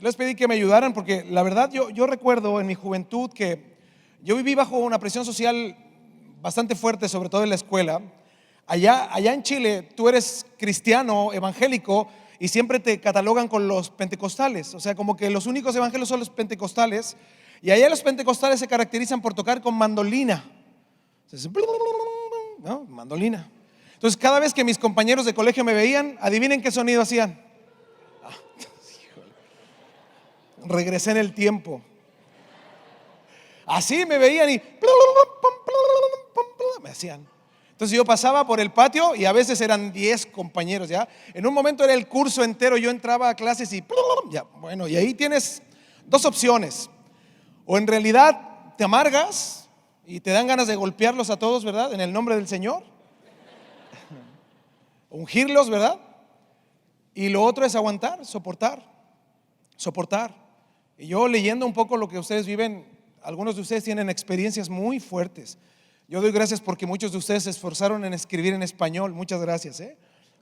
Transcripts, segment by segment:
Les pedí que me ayudaran porque la verdad yo recuerdo en mi juventud que yo viví bajo una presión social bastante fuerte, sobre todo en la escuela. Allá en Chile tú eres cristiano, evangélico, y siempre te catalogan con los pentecostales. O sea, como que los únicos evangelios son los pentecostales. Y allá los pentecostales se caracterizan por tocar con mandolina. ¿No? Mandolina. Entonces cada vez que mis compañeros de colegio me veían, adivinen qué sonido hacían. Regresé en el tiempo. Así me veían y me hacían. Entonces yo pasaba por el patio y a veces eran 10 compañeros ya. En un momento era el curso entero, yo entraba a clases y ya, bueno, y ahí tienes dos opciones. O en realidad te amargas y te dan ganas de golpearlos a todos, ¿verdad? En el nombre del Señor. Ungirlos, ¿verdad? Y lo otro es aguantar, soportar. Y yo leyendo un poco lo que ustedes viven, algunos de ustedes tienen experiencias muy fuertes. Yo doy gracias porque muchos de ustedes se esforzaron en escribir en español. Muchas gracias,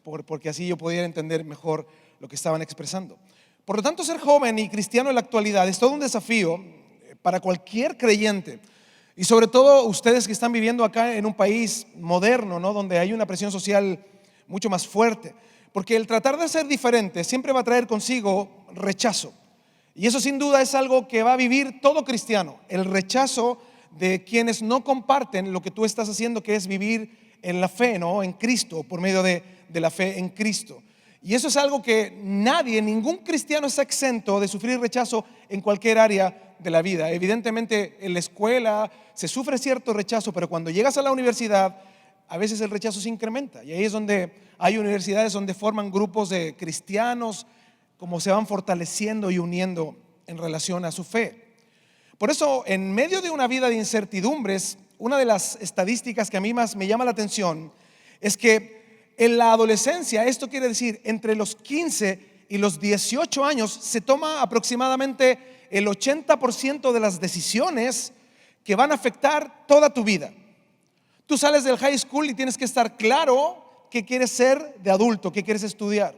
porque así yo pudiera entender mejor lo que estaban expresando. Por lo tanto, ser joven y cristiano en la actualidad es todo un desafío para cualquier creyente. Y sobre todo ustedes que están viviendo acá en un país moderno, ¿no? Donde hay una presión social mucho más fuerte. Porque el tratar de ser diferente siempre va a traer consigo rechazo. Y eso sin duda es algo que va a vivir todo cristiano, el rechazo de quienes no comparten lo que tú estás haciendo, que es vivir en la fe, ¿no? En Cristo, por medio de la fe en Cristo. Y eso es algo que ningún cristiano está exento de sufrir rechazo en cualquier área de la vida. Evidentemente en la escuela se sufre cierto rechazo, pero cuando llegas a la universidad a veces el rechazo se incrementa. Y ahí es donde hay universidades donde forman grupos de cristianos, como se van fortaleciendo y uniendo en relación a su fe. Por eso, en medio de una vida de incertidumbres, una de las estadísticas que a mí más me llama la atención es que en la adolescencia, esto quiere decir entre los 15 y los 18 años, se toma aproximadamente el 80% de las decisiones que van a afectar toda tu vida. Tú sales del high school y tienes que estar claro qué quieres ser de adulto, qué quieres estudiar.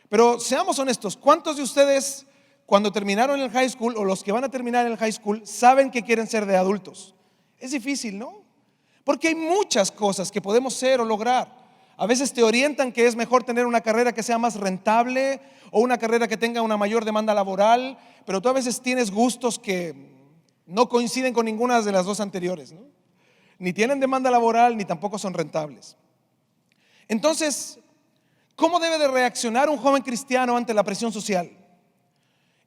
Pero seamos honestos, ¿cuántos de ustedes cuando terminaron el high school o los que van a terminar el high school saben que quieren ser de adultos? Es difícil, ¿no? Porque hay muchas cosas que podemos ser o lograr. A veces te orientan que es mejor tener una carrera que sea más rentable o una carrera que tenga una mayor demanda laboral, pero tú a veces tienes gustos que no coinciden con ninguna de las dos anteriores, ¿no? Ni tienen demanda laboral ni tampoco son rentables. Entonces, ¿cómo debe de reaccionar un joven cristiano ante la presión social?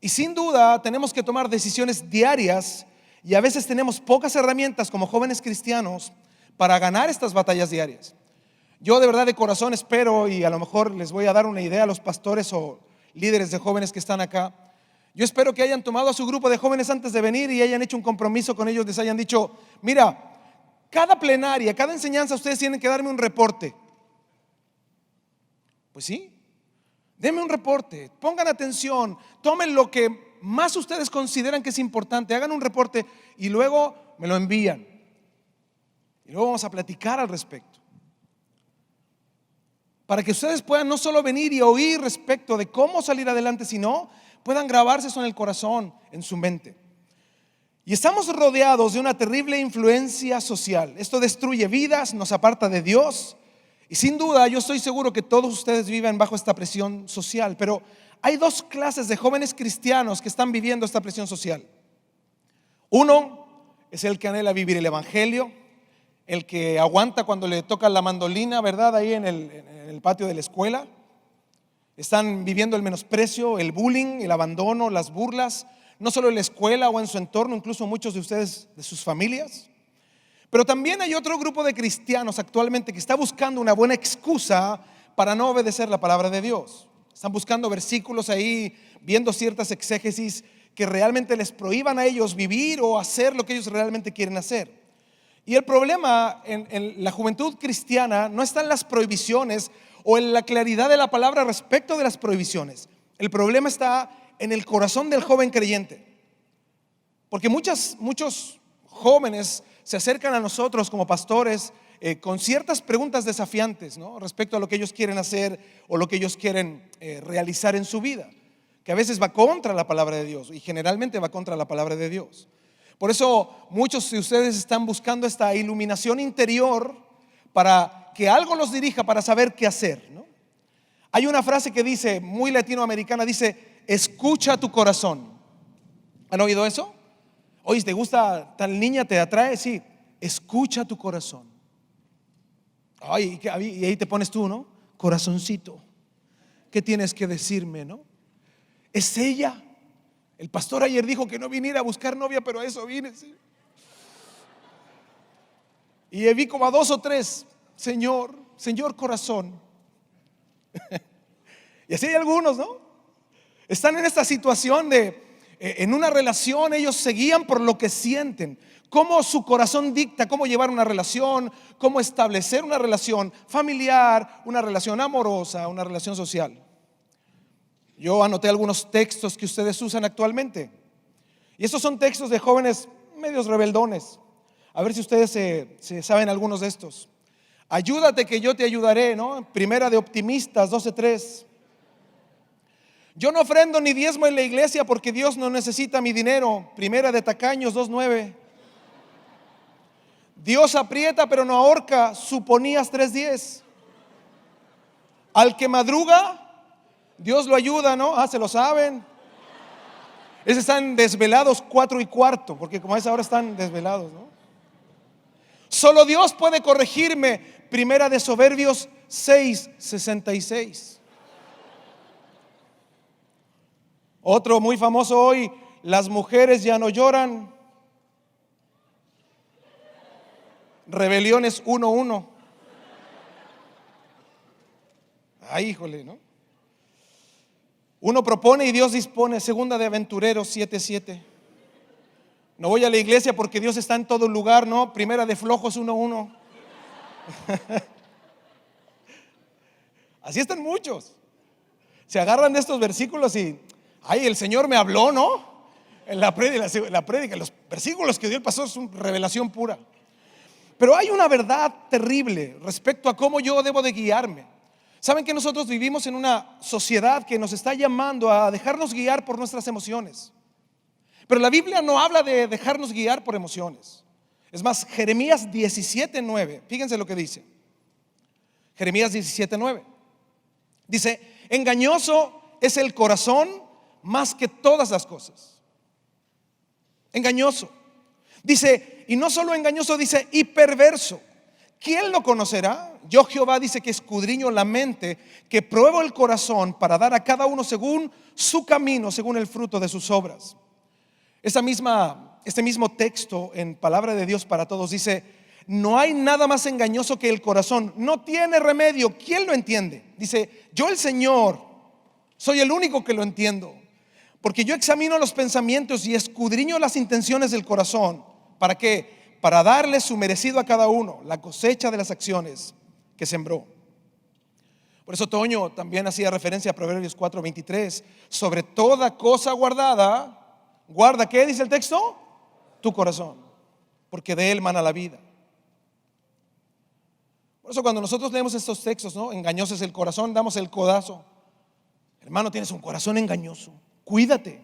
Y sin duda tenemos que tomar decisiones diarias y a veces tenemos pocas herramientas como jóvenes cristianos para ganar estas batallas diarias. Yo de verdad de corazón espero, y a lo mejor les voy a dar una idea a los pastores o líderes de jóvenes que están acá. Yo espero que hayan tomado a su grupo de jóvenes antes de venir y hayan hecho un compromiso con ellos, les hayan dicho: mira, cada plenaria, cada enseñanza ustedes tienen que darme un reporte. Pues sí, denme un reporte, pongan atención, tomen lo que más ustedes consideran que es importante, hagan un reporte y luego me lo envían. Y luego vamos a platicar al respecto. Para que ustedes puedan no solo venir y oír respecto de cómo salir adelante, sino puedan grabarse eso en el corazón, en su mente. Y estamos rodeados de una terrible influencia social. Esto destruye vidas, nos aparta de Dios. Y sin duda yo estoy seguro que todos ustedes viven bajo esta presión social. Pero hay dos clases de jóvenes cristianos que están viviendo esta presión social. Uno es el que anhela vivir el evangelio, el que aguanta cuando le toca la mandolina, ¿verdad? Ahí en el patio de la escuela. Están viviendo el menosprecio, el bullying, el abandono, las burlas, no solo en la escuela o en su entorno, incluso muchos de ustedes, de sus familias. Pero también hay otro grupo de cristianos actualmente que está buscando una buena excusa para no obedecer la palabra de Dios. Están buscando versículos ahí, viendo ciertas exégesis que realmente les prohíban a ellos vivir o hacer lo que ellos realmente quieren hacer. Y el problema en la juventud cristiana no está en las prohibiciones o en la claridad de la palabra respecto de las prohibiciones. El problema está en el corazón del joven creyente. Porque muchos jóvenes se acercan a nosotros como pastores con ciertas preguntas desafiantes, ¿no? Respecto a lo que ellos quieren hacer o lo que ellos quieren realizar en su vida. que a veces va contra la palabra de Dios y generalmente va contra la palabra de Dios. Por eso muchos de ustedes están buscando esta iluminación interior para que algo los dirija, para saber qué hacer, ¿no? Hay una frase que dice, muy latinoamericana, dice: escucha tu corazón. ¿Han oído eso? Oye, ¿te gusta tal niña? ¿Te atrae? Sí, escucha tu corazón. Ay, y ahí te pones tú, ¿no? Corazoncito, ¿qué tienes que decirme, no? Es ella. El pastor ayer dijo que no viniera a buscar novia, pero a eso vine, ¿sí? Y vi como a 2 o 3, Señor, Señor corazón. Y así hay algunos, ¿no? Están en esta situación de, en una relación, ellos se guían por lo que sienten, cómo su corazón dicta cómo llevar una relación, cómo establecer una relación familiar, una relación amorosa, una relación social. Yo anoté algunos textos que ustedes usan actualmente, y estos son textos de jóvenes medios rebeldones. A ver si ustedes se saben algunos de estos. Ayúdate que yo te ayudaré, ¿no? Primera de Optimistas 12:3. Yo no ofrendo ni diezmo en la iglesia porque Dios no necesita mi dinero. Primera de Tacaños 2:9. Dios aprieta pero no ahorca. Sofonías 3:10. Al que madruga, Dios lo ayuda, ¿no? Se lo saben. Esos están desvelados 4:15, porque como a esa hora están desvelados, ¿no? Solo Dios puede corregirme. Primera de Soberbios 6:66. Otro muy famoso hoy: las mujeres ya no lloran. Rebeliones 1:1. Ay, híjole, ¿no? Uno propone y Dios dispone. Segunda de Aventureros 7:7. No voy a la iglesia porque Dios está en todo lugar, ¿no? Primera de Flojos 1:1. Así están muchos. Se agarran de estos versículos y ay, el Señor me habló, ¿no? En la prédica, los versículos que dio el pastor son revelación pura. Pero hay una verdad terrible respecto a cómo yo debo de guiarme. Saben que nosotros vivimos en una sociedad que nos está llamando a dejarnos guiar por nuestras emociones. Pero la Biblia no habla de dejarnos guiar por emociones. Es más, Jeremías 17:9, fíjense lo que dice. Jeremías 17:9 dice: engañoso es el corazón más que todas las cosas. Engañoso. Dice, y no solo engañoso, dice, y perverso. ¿Quién lo conocerá? Yo, Jehová, dice que escudriño la mente, que pruebo el corazón para dar a cada uno según su camino, según el fruto de sus obras. Este mismo texto en Palabra de Dios para Todos dice: no hay nada más engañoso que el corazón, no tiene remedio. ¿Quién lo entiende? Dice, yo, el Señor, soy el único que lo entiendo, porque yo examino los pensamientos y escudriño las intenciones del corazón. ¿Para qué? Para darle su merecido a cada uno, la cosecha de las acciones que sembró. Por eso Toño también hacía referencia a Proverbios 4:23. Sobre toda cosa guardada, guarda, ¿qué dice el texto? Tu corazón, porque de él mana la vida. Por eso cuando nosotros leemos estos textos, ¿no? Engañoso es el corazón, damos el codazo. Hermano, tienes un corazón engañoso, cuídate.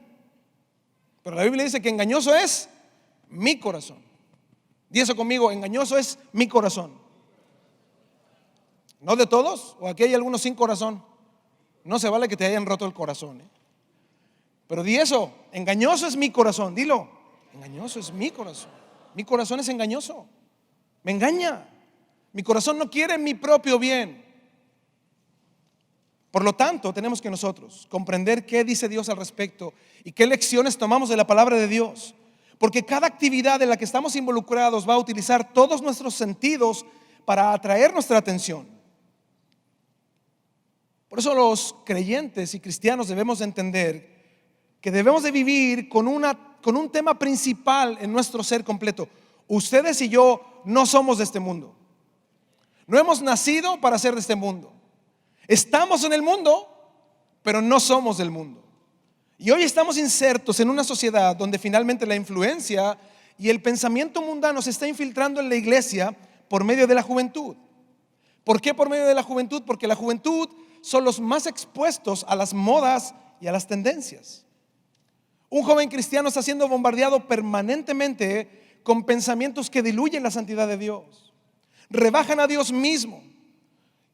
Pero la Biblia dice que engañoso es mi corazón. Di eso conmigo: engañoso es mi corazón. No de todos, o aquí hay algunos sin corazón. No se vale que te hayan roto el corazón, ¿eh? Pero di eso: engañoso es mi corazón. Dilo: engañoso es mi corazón. Mi corazón es engañoso, me engaña. Mi corazón no quiere mi propio bien. Por lo tanto, tenemos que nosotros comprender qué dice Dios al respecto y qué lecciones tomamos de la palabra de Dios. Porque cada actividad en la que estamos involucrados va a utilizar todos nuestros sentidos para atraer nuestra atención. Por eso los creyentes y cristianos debemos entender que debemos de vivir con un tema principal en nuestro ser completo. Ustedes y yo no somos de este mundo. No hemos nacido para ser de este mundo. Estamos en el mundo, pero no somos del mundo. Y hoy estamos insertos en una sociedad donde finalmente la influencia y el pensamiento mundano se está infiltrando en la iglesia por medio de la juventud. ¿Por qué por medio de la juventud? Porque la juventud son los más expuestos a las modas y a las tendencias. Un joven cristiano está siendo bombardeado permanentemente con pensamientos que diluyen la santidad de Dios, rebajan a Dios mismo.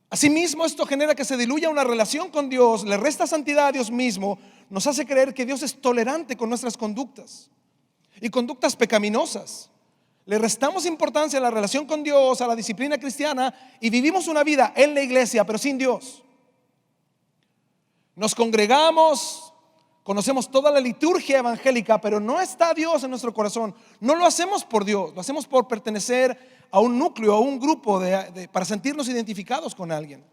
Asimismo, esto genera que se diluya una relación con Dios, le resta santidad a Dios mismo, nos hace creer que Dios es tolerante con nuestras conductas y conductas pecaminosas. Le restamos importancia a la relación con Dios, a la disciplina cristiana, y vivimos una vida en la iglesia pero sin Dios. Nos congregamos, conocemos toda la liturgia evangélica, pero no está Dios en nuestro corazón. No lo hacemos por Dios, lo hacemos por pertenecer a un núcleo, a un grupo para sentirnos identificados con alguien.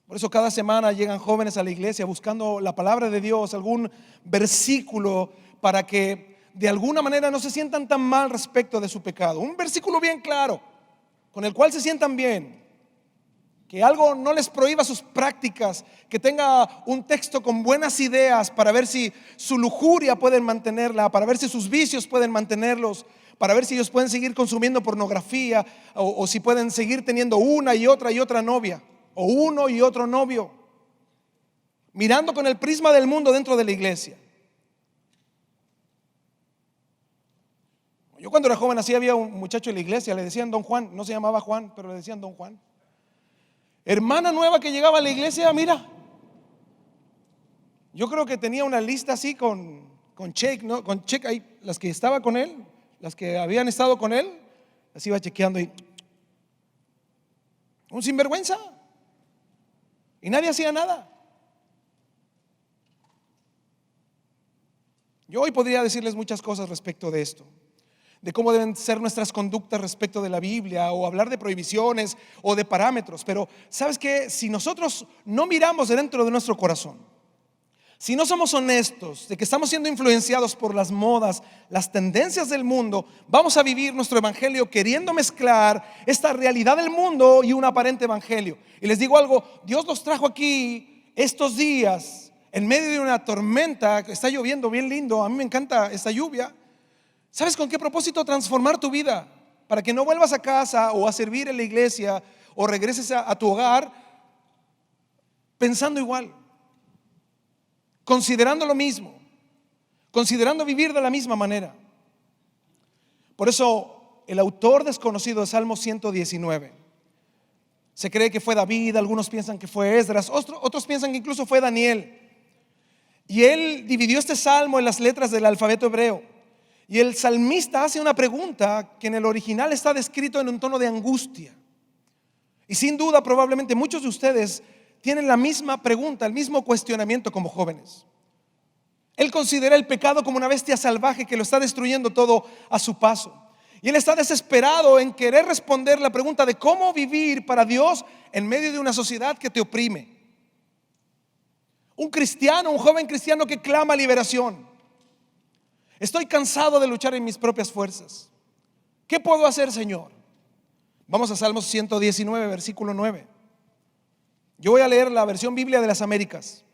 Por eso cada semana llegan jóvenes a la iglesia buscando la palabra de Dios, algún versículo para que de alguna manera no se sientan tan mal respecto de su pecado. Un versículo bien claro, con el cual se sientan bien. Que algo no les prohíba sus prácticas, que tenga un texto con buenas ideas para ver si su lujuria pueden mantenerla, para ver si sus vicios pueden mantenerlos, para ver si ellos pueden seguir consumiendo pornografía o si pueden seguir teniendo una y otra novia, o uno y otro novio, mirando con el prisma del mundo dentro de la iglesia. Yo cuando era joven así había un muchacho en la iglesia, le decían Don Juan, no se llamaba Juan, pero le decían Don Juan. Hermana nueva que llegaba a la iglesia, mira, yo creo que tenía una lista así con check, ¿no? Con check ahí, las que estaba con él, las que habían estado con él, las iba chequeando y un sinvergüenza. Y nadie hacía nada. Yo hoy podría decirles muchas cosas respecto de esto, de cómo deben ser nuestras conductas respecto de la Biblia, o hablar de prohibiciones o de parámetros. Pero ¿sabes qué? Si nosotros no miramos dentro de nuestro corazón, si no somos honestos de que estamos siendo influenciados por las modas, las tendencias del mundo, vamos a vivir nuestro evangelio queriendo mezclar esta realidad del mundo y un aparente evangelio. Y les digo algo, Dios los trajo aquí estos días en medio de una tormenta, que está lloviendo bien lindo, a mí me encanta esta lluvia. ¿Sabes con qué propósito? Transformar tu vida, para que no vuelvas a casa o a servir en la iglesia o regreses a tu hogar pensando igual, considerando lo mismo, considerando vivir de la misma manera. Por eso el autor desconocido de Salmo 119, se cree que fue David, algunos piensan que fue Esdras, otros piensan que incluso fue Daniel. Y él dividió este salmo en las letras del alfabeto hebreo. Y el salmista hace una pregunta que en el original está descrito en un tono de angustia. Y sin duda probablemente muchos de ustedes tienen la misma pregunta, el mismo cuestionamiento como jóvenes. Él considera el pecado como una bestia salvaje que lo está destruyendo todo a su paso. Y él está desesperado en querer responder la pregunta de cómo vivir para Dios en medio de una sociedad que te oprime. Un cristiano, un joven cristiano que clama liberación. Estoy cansado de luchar en mis propias fuerzas. ¿Qué puedo hacer, Señor? Vamos a Salmos 119, versículo 9. Yo voy a leer la versión Biblia de las Américas.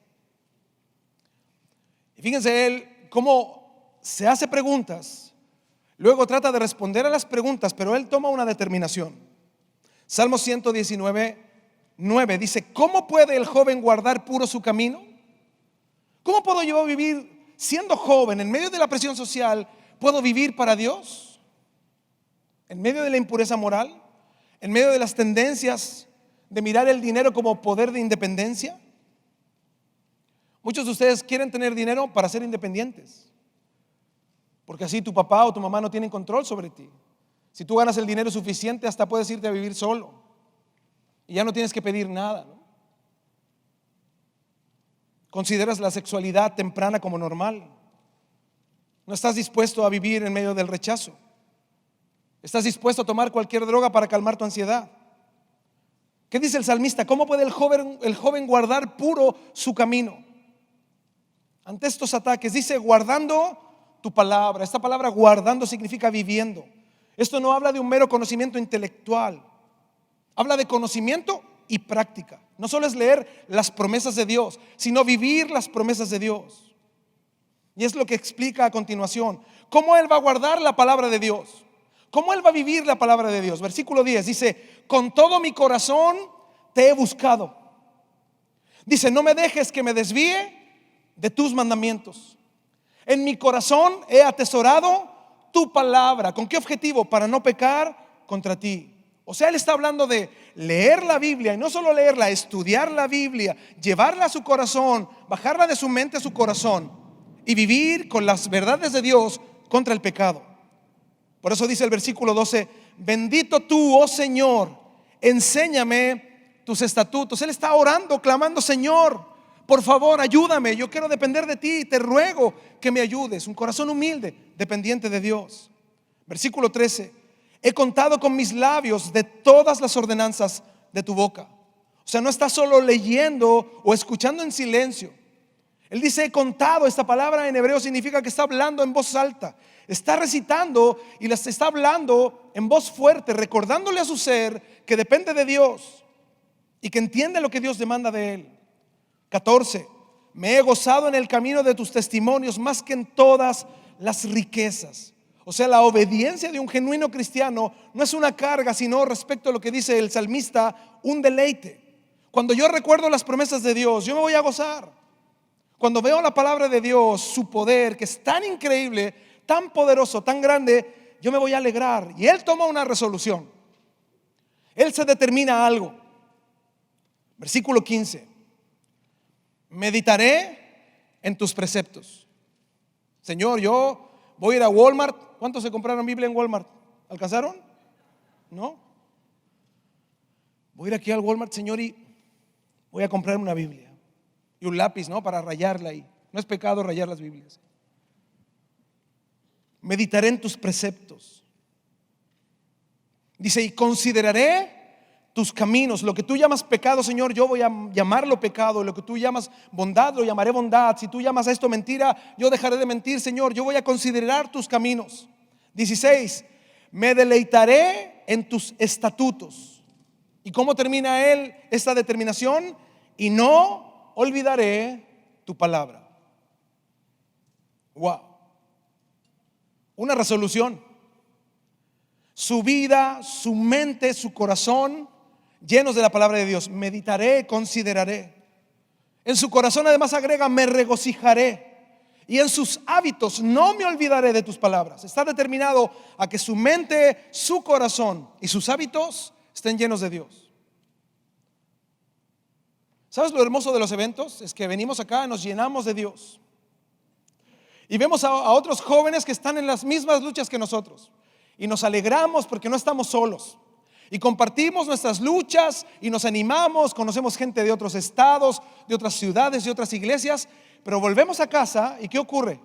Y fíjense él cómo se hace preguntas, luego trata de responder a las preguntas, pero él toma una determinación. Salmos 119, 9 dice: ¿cómo puede el joven guardar puro su camino? ¿Cómo puedo yo vivir siendo joven en medio de la presión social? ¿Puedo vivir para Dios? En medio de la impureza moral, en medio de las tendencias de mirar el dinero como poder de independencia. Muchos de ustedes quieren tener dinero para ser independientes, porque así tu papá o tu mamá no tienen control sobre ti. Si tú ganas el dinero suficiente, hasta puedes irte a vivir solo y ya no tienes que pedir nada, ¿no? Consideras la sexualidad temprana como normal. No estás dispuesto a vivir en medio del rechazo. Estás dispuesto a tomar cualquier droga para calmar tu ansiedad. ¿Qué dice el salmista? ¿Cómo puede el joven guardar puro su camino ante estos ataques? Dice: guardando tu palabra. Esta palabra guardando significa viviendo. Esto no habla de un mero conocimiento intelectual, habla de conocimiento y práctica. No solo es leer las promesas de Dios, sino vivir las promesas de Dios. Y es lo que explica a continuación. ¿Cómo él va a guardar la palabra de Dios? ¿Cómo él va a vivir la palabra de Dios? Versículo 10 dice: con todo mi corazón te he buscado. Dice: no me dejes que me desvíe de tus mandamientos. En mi corazón he atesorado tu palabra. ¿Con qué objetivo? Para no pecar contra ti. O sea, él está hablando de leer la Biblia, y no solo leerla, estudiar la Biblia, llevarla a su corazón, bajarla de su mente a su corazón y vivir con las verdades de Dios contra el pecado. Por eso dice el versículo 12: bendito tú, oh Señor, enséñame tus estatutos. Él está orando, clamando: Señor, por favor, ayúdame, yo quiero depender de ti, te ruego que me ayudes. Un corazón humilde, dependiente de Dios. Versículo 13: he contado con mis labios de todas las ordenanzas de tu boca. O sea, no está solo leyendo o escuchando en silencio. Él dice: he contado. Esta palabra en hebreo significa que está hablando en voz alta, está recitando y las está hablando en voz fuerte, recordándole a su ser que depende de Dios y que entiende lo que Dios demanda de él. 14: me he gozado en el camino de tus testimonios más que en todas las riquezas. O sea, la obediencia de un genuino cristiano no es una carga, sino, respecto a lo que dice el salmista, un deleite. Cuando yo recuerdo las promesas de Dios, yo me voy a gozar. Cuando veo la palabra de Dios, su poder, que es tan increíble, tan poderoso, tan grande, yo me voy a alegrar. Y él toma una resolución. Él se determina algo. Versículo 15: meditaré en tus preceptos. Señor, yo voy a ir a Walmart. ¿Cuántos se compraron Biblia en Walmart? ¿Alcanzaron? ¿No? Voy a ir aquí al Walmart, Señor, y voy a comprar una Biblia y un lápiz, ¿no? Para rayarla ahí. No es pecado rayar las Biblias. Meditaré en tus preceptos. Dice: y consideraré tus caminos. Lo que tú llamas pecado, Señor, yo voy a llamarlo pecado. Lo que tú llamas bondad, lo llamaré bondad. Si tú llamas a esto mentira, yo dejaré de mentir, Señor. Yo voy a considerar tus caminos. 16: me deleitaré en tus estatutos. ¿Y cómo termina él esta determinación? Y no olvidaré tu palabra. Wow. Una resolución. Su vida, su mente, su corazón llenos de la palabra de Dios. Meditaré, consideraré. En su corazón además agrega: me regocijaré. Y en sus hábitos: no me olvidaré de tus palabras. Está determinado a que su mente, su corazón y sus hábitos estén llenos de Dios. ¿Sabes lo hermoso de los eventos? Es que venimos acá, nos llenamos de Dios y vemos a otros jóvenes que están en las mismas luchas que nosotros, y nos alegramos porque no estamos solos. Y compartimos nuestras luchas y nos animamos. Conocemos gente de otros estados, de otras ciudades, de otras iglesias. Pero volvemos a casa y ¿qué ocurre?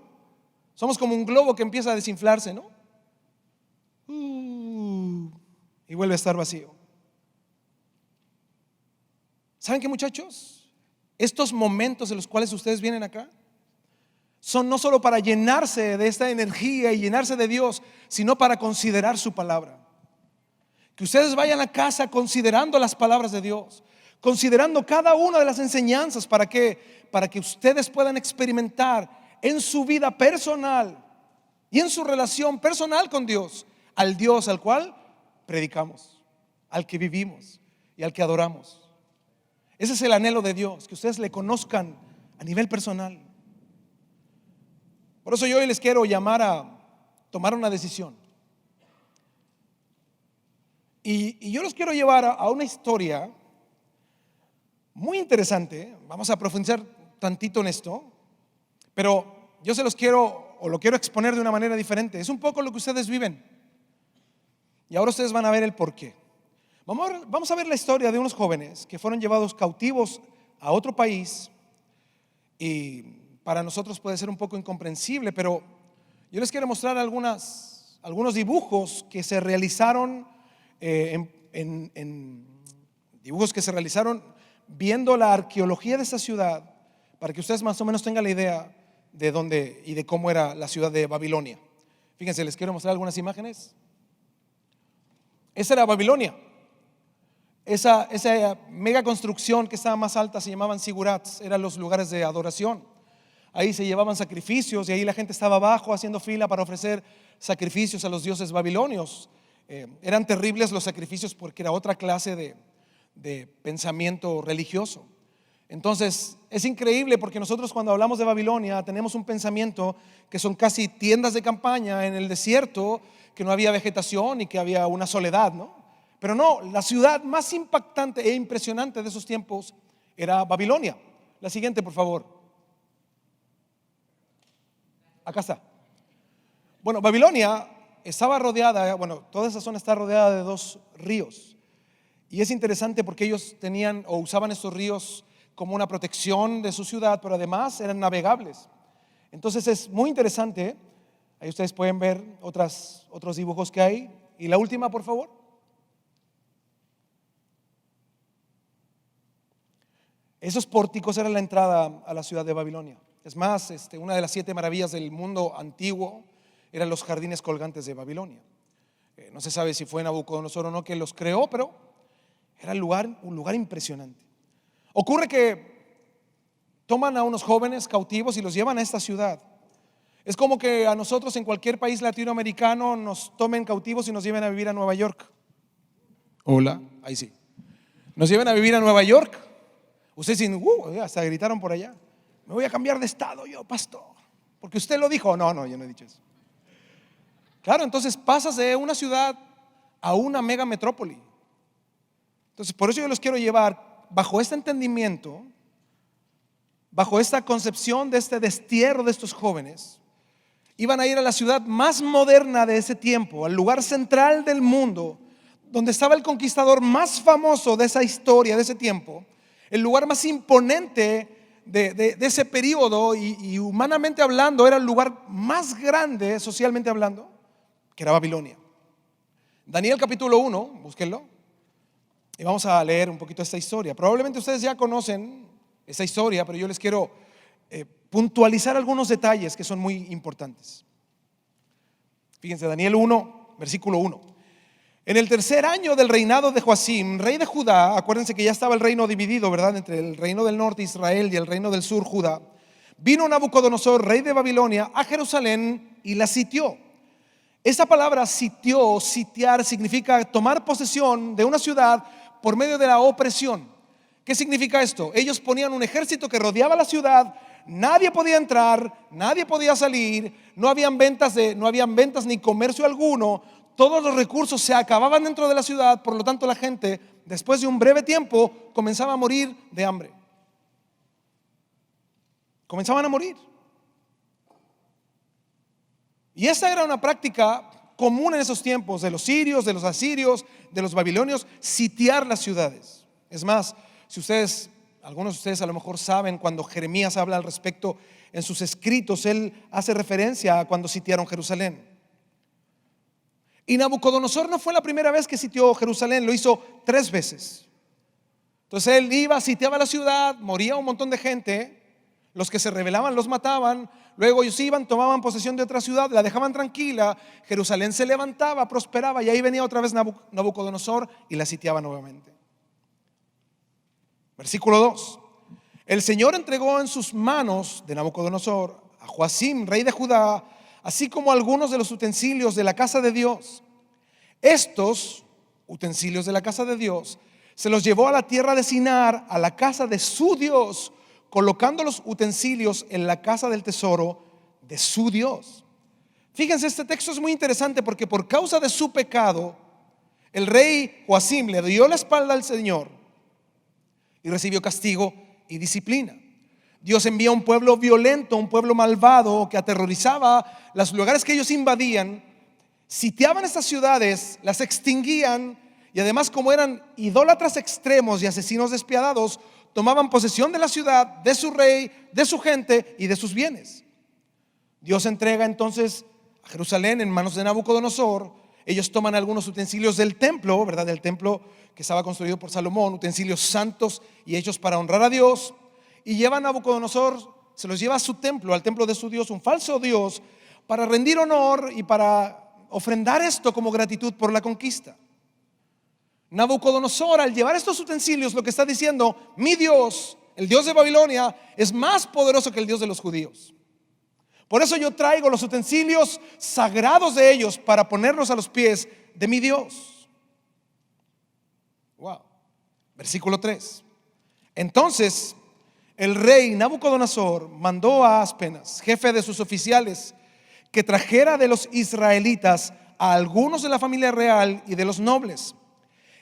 Somos como un globo que empieza a desinflarse, ¿no? Y vuelve a estar vacío. ¿Saben qué, muchachos? Estos momentos en los cuales ustedes vienen acá son no solo para llenarse de esta energía y llenarse de Dios, sino para considerar su palabra. Que ustedes vayan a casa considerando las palabras de Dios, considerando cada una de las enseñanzas. ¿Para qué? Para que ustedes puedan experimentar en su vida personal y en su relación personal con Dios, al Dios al cual predicamos, al que vivimos y al que adoramos. Ese es el anhelo de Dios, que ustedes le conozcan a nivel personal. Por eso yo hoy les quiero llamar a tomar una decisión. Y yo los quiero llevar a una historia muy interesante. Vamos a profundizar tantito en esto, pero yo se los quiero, o lo quiero exponer de una manera diferente. Es un poco lo que ustedes viven, y ahora ustedes van a ver el porqué. Vamos a ver la historia de unos jóvenes que fueron llevados cautivos a otro país, y para nosotros puede ser un poco incomprensible, pero yo les quiero mostrar algunos dibujos que se realizaron dibujos que se realizaron viendo la arqueología de esta ciudad, para que ustedes más o menos tengan la idea de dónde y de cómo era la ciudad de Babilonia. Fíjense, les quiero mostrar algunas imágenes. Esa era Babilonia. Esa mega construcción que estaba más alta se llamaban sigurats, eran los lugares de adoración. Ahí se llevaban sacrificios y ahí la gente estaba abajo haciendo fila para ofrecer sacrificios a los dioses babilonios. Eran terribles los sacrificios porque era otra clase de pensamiento religioso. Entonces, es increíble porque nosotros cuando hablamos de Babilonia tenemos un pensamiento que son casi tiendas de campaña en el desierto, que no había vegetación y que había una soledad, ¿no? Pero no, la ciudad más impactante e impresionante de esos tiempos era Babilonia. La siguiente, por favor. Acá está. Bueno, Babilonia estaba rodeada, bueno, toda esa zona está rodeada de dos ríos. Y es interesante porque ellos tenían o usaban estos ríos como una protección de su ciudad, pero además eran navegables. Entonces es muy interesante. Ahí ustedes pueden ver otros dibujos que hay. Y la última, por favor. Esos pórticos eran la entrada a la ciudad de Babilonia. Es más, una de las 7 maravillas del mundo antiguo eran los jardines colgantes de Babilonia. No se sabe si fue Nabucodonosor o no que los creó, pero era un lugar impresionante. Ocurre que toman a unos jóvenes cautivos y los llevan a esta ciudad. Es como que a nosotros en cualquier país latinoamericano nos tomen cautivos y nos lleven a vivir a Nueva York. Hola, ahí sí. Nos lleven a vivir a Nueva York. Ustedes dicen, hasta gritaron por allá. Me voy a cambiar de estado yo, pastor, porque usted lo dijo. No, yo no he dicho eso. Claro, entonces pasas de una ciudad a una mega metrópoli. Entonces por eso yo los quiero llevar bajo este entendimiento, bajo esta concepción de este destierro de estos jóvenes. Iban a ir a la ciudad más moderna de ese tiempo, al lugar central del mundo, donde estaba el conquistador más famoso de esa historia, de ese tiempo, el lugar más imponente de ese periodo y humanamente hablando era el lugar más grande socialmente hablando, que era Babilonia. Daniel capítulo 1, búsquenlo. Y vamos a leer un poquito esta historia. Probablemente ustedes ya conocen esta historia, pero yo les quiero puntualizar algunos detalles que son muy importantes. Fíjense, Daniel 1, versículo 1. En el 3er año del reinado de Joacim, rey de Judá, acuérdense que ya estaba el reino dividido, ¿verdad? Entre el reino del norte, Israel, y el reino del sur, Judá. Vino Nabucodonosor, rey de Babilonia, a Jerusalén y la sitió. Esta palabra sitió, sitiar, significa tomar posesión de una ciudad por medio de la opresión. ¿Qué significa esto? Ellos ponían un ejército que rodeaba la ciudad, nadie podía entrar, nadie podía salir, no habían ventas ni comercio alguno, todos los recursos se acababan dentro de la ciudad, por lo tanto la gente, después de un breve tiempo, comenzaba a morir de hambre. Comenzaban a morir. Y esa era una práctica común en esos tiempos de los sirios, de los asirios, de los babilonios, sitiar las ciudades. Es más, si algunos de ustedes a lo mejor saben, cuando Jeremías habla al respecto en sus escritos, él hace referencia a cuando sitiaron Jerusalén. Y Nabucodonosor no fue la primera vez que sitió Jerusalén, lo hizo 3 veces. Entonces él iba, sitiaba la ciudad, moría un montón de gente, los que se rebelaban los mataban. Luego ellos iban, tomaban posesión de otra ciudad, la dejaban tranquila, Jerusalén se levantaba, prosperaba, y ahí venía otra vez Nabucodonosor y la sitiaba nuevamente. Versículo 2. El Señor entregó en sus manos de Nabucodonosor a Joacim, rey de Judá, así como algunos de los utensilios de la casa de Dios. Estos utensilios de la casa de Dios se los llevó a la tierra de Sinar, a la casa de su Dios, colocando los utensilios en la casa del tesoro de su Dios. Fíjense, este texto es muy interesante porque por causa de su pecado, el rey Joacim le dio la espalda al Señor y recibió castigo y disciplina. Dios envía un pueblo violento, un pueblo malvado que aterrorizaba los lugares que ellos invadían, sitiaban estas ciudades, las extinguían, y además, como eran idólatras extremos y asesinos despiadados, tomaban posesión de la ciudad, de su rey, de su gente y de sus bienes. Dios entrega entonces a Jerusalén en manos de Nabucodonosor. Ellos toman algunos utensilios del templo, ¿verdad? Del templo que estaba construido por Salomón, utensilios santos y hechos para honrar a Dios, y llevan a Nabucodonosor, se los lleva a su templo, al templo de su Dios, un falso Dios, para rendir honor y para ofrendar esto como gratitud por la conquista. Nabucodonosor, al llevar estos utensilios, lo que está diciendo: mi Dios, el Dios de Babilonia, es más poderoso que el Dios de los judíos. Por eso yo traigo los utensilios sagrados de ellos para ponerlos a los pies de mi Dios. Wow. Versículo 3. Entonces el rey Nabucodonosor mandó a Aspenas, jefe de sus oficiales, que trajera de los israelitas a algunos de la familia real y de los nobles.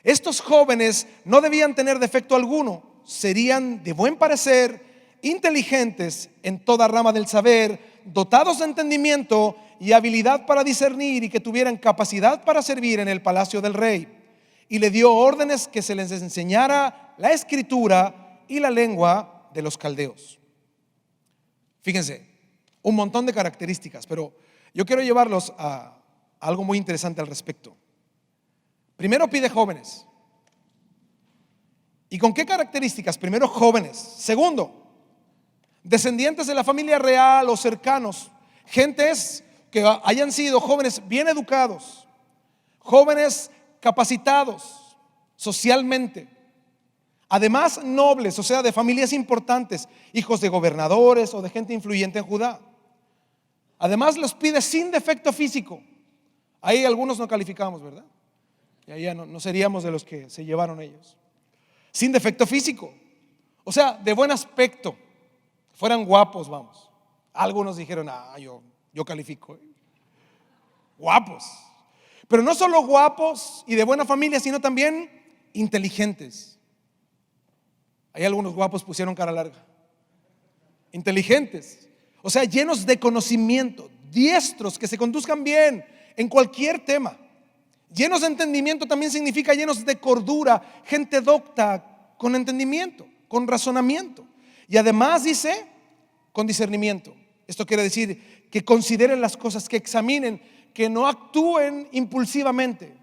Estos jóvenes no debían tener defecto alguno, serían de buen parecer, inteligentes en toda rama del saber, dotados de entendimiento y habilidad para discernir, y que tuvieran capacidad para servir en el palacio del rey. Y le dio órdenes que se les enseñara la escritura y la lengua de los caldeos. Fíjense, un montón de características, pero yo quiero llevarlos a algo muy interesante al respecto. Primero pide jóvenes. ¿Y con qué características? Primero, jóvenes. Segundo, descendientes de la familia real o cercanos, gentes que hayan sido jóvenes bien educados, jóvenes capacitados socialmente, además nobles, o sea, de familias importantes, hijos de gobernadores o de gente influyente en Judá. Además los pide sin defecto físico. Ahí algunos no calificamos, ¿verdad? Y allá no seríamos de los que se llevaron ellos. Sin defecto físico, o sea, de buen aspecto, fueran guapos, vamos. Algunos dijeron, yo califico. Guapos. Pero no solo guapos y de buena familia, sino también inteligentes. Hay algunos guapos pusieron cara larga. Inteligentes, o sea, llenos de conocimiento, diestros, que se conduzcan bien en cualquier tema. Llenos de entendimiento también significa llenos de cordura, gente docta, con entendimiento, con razonamiento. Y además dice, con discernimiento. Esto quiere decir que consideren las cosas, que examinen, que no actúen impulsivamente.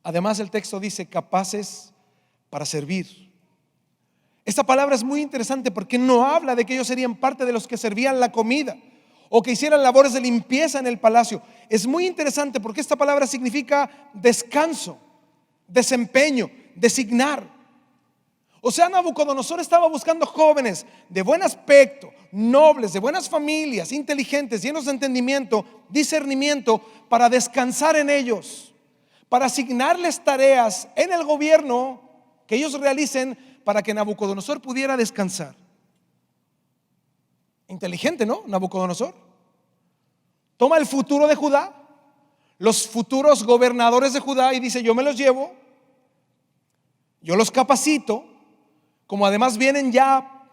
Además el texto dice capaces para servir. Esta palabra es muy interesante porque no habla de que ellos serían parte de los que servían la comida o que hicieran labores de limpieza en el palacio. Es muy interesante porque esta palabra significa descanso, desempeño, designar. O sea, Nabucodonosor estaba buscando jóvenes de buen aspecto, nobles, de buenas familias, inteligentes, llenos de entendimiento, discernimiento, para descansar en ellos, para asignarles tareas en el gobierno que ellos realicen para que Nabucodonosor pudiera descansar. Inteligente, ¿no? Nabucodonosor toma el futuro de Judá, los futuros gobernadores de Judá, y dice: yo me los llevo, yo los capacito, como además vienen ya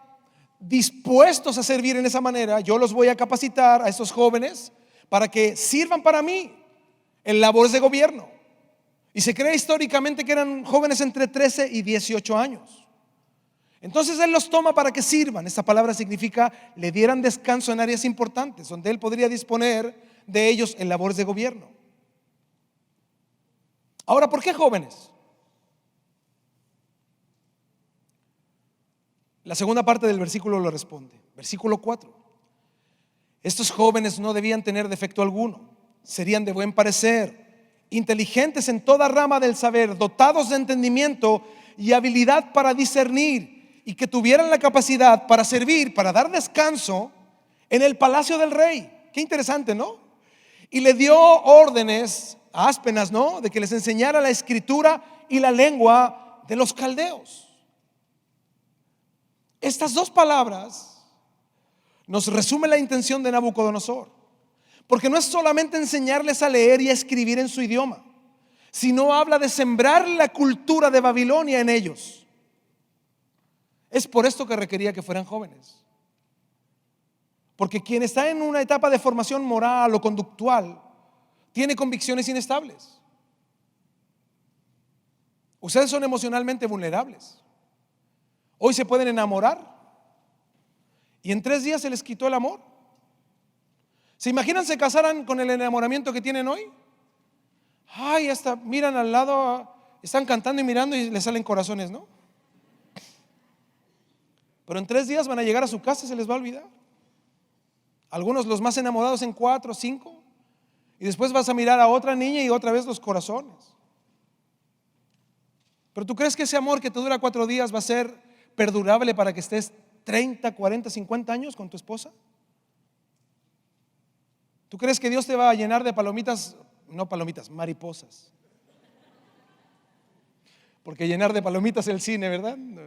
dispuestos a servir en esa manera, yo los voy a capacitar a esos jóvenes para que sirvan para mí en labores de gobierno. Y se cree históricamente que eran jóvenes entre 13 y 18 años. Entonces él los toma para que sirvan. Esta palabra significa le dieran descanso en áreas importantes donde él podría disponer de ellos en labores de gobierno. Ahora, ¿por qué jóvenes? La segunda parte del versículo lo responde. Versículo 4. Estos jóvenes no debían tener defecto alguno, serían de buen parecer, inteligentes en toda rama del saber, dotados de entendimiento y habilidad para discernir, y que tuvieran la capacidad para servir, para dar descanso en el palacio del rey. Qué interesante, ¿no? Y le dio órdenes a Aspenas, ¿no?, de que les enseñara la escritura y la lengua de los caldeos. Estas dos palabras nos resumen la intención de Nabucodonosor, porque no es solamente enseñarles a leer y a escribir en su idioma, sino habla de sembrar la cultura de Babilonia en ellos. Es por esto que requería que fueran jóvenes, porque quien está en una etapa de formación moral o conductual tiene convicciones inestables. Ustedes son emocionalmente vulnerables. Hoy se pueden enamorar y en 3 días se les quitó el amor. ¿Se imaginan se casaran con el enamoramiento que tienen hoy? Ay, hasta miran al lado, están cantando y mirando y les salen corazones, ¿no? Pero en 3 días van a llegar a su casa y se les va a olvidar. Algunos, los más enamorados, en 4 o 5, y después vas a mirar a otra niña y otra vez los corazones. Pero ¿tú crees que ese amor que te dura 4 días va a ser perdurable para que estés 30, 40, 50 años con tu esposa? ¿Tú crees que Dios te va a llenar de palomitas? No palomitas, mariposas. porque llenar de palomitas el cine, ¿verdad? No.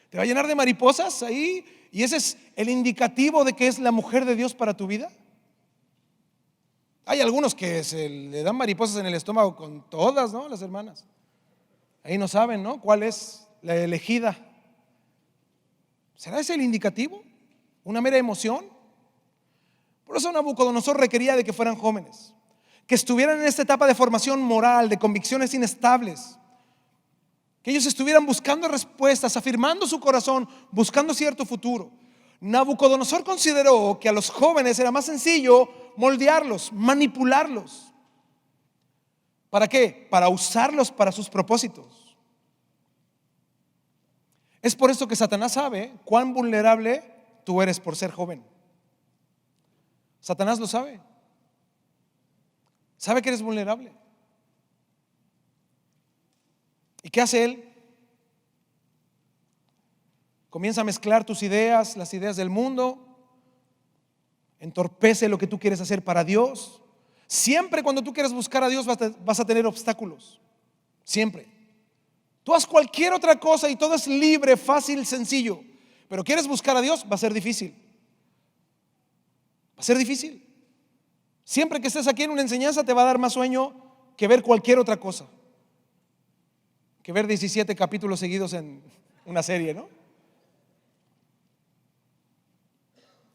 Te va a llenar de mariposas ahí, y ese es el indicativo de que es la mujer de Dios para tu vida. Hay algunos que se le dan mariposas en el estómago con todas, ¿no? Las hermanas. Ahí no saben, ¿no? ¿Cuál es la elegida? ¿Será ese el indicativo? ¿Una mera emoción? Por eso Nabucodonosor requería de que fueran jóvenes, que estuvieran en esta etapa de formación moral, de convicciones inestables, que ellos estuvieran buscando respuestas, afirmando su corazón, buscando cierto futuro. Nabucodonosor consideró que a los jóvenes era más sencillo moldearlos, manipularlos. ¿Para qué? Para usarlos para sus propósitos. Es por esto que Satanás sabe cuán vulnerable tú eres por ser joven. Satanás lo sabe. Sabe que eres vulnerable. ¿Y qué hace él? Comienza a mezclar tus ideas, las ideas del mundo, entorpece lo que tú quieres hacer para Dios. Siempre cuando tú quieres buscar a Dios vas a tener obstáculos. Siempre. Tú haz cualquier otra cosa y todo es libre, fácil, sencillo. Pero quieres buscar a Dios, va a ser difícil. Va a ser difícil. Siempre que estés aquí en una enseñanza te va a dar más sueño que ver cualquier otra cosa, que ver 17 capítulos seguidos en una serie, ¿no?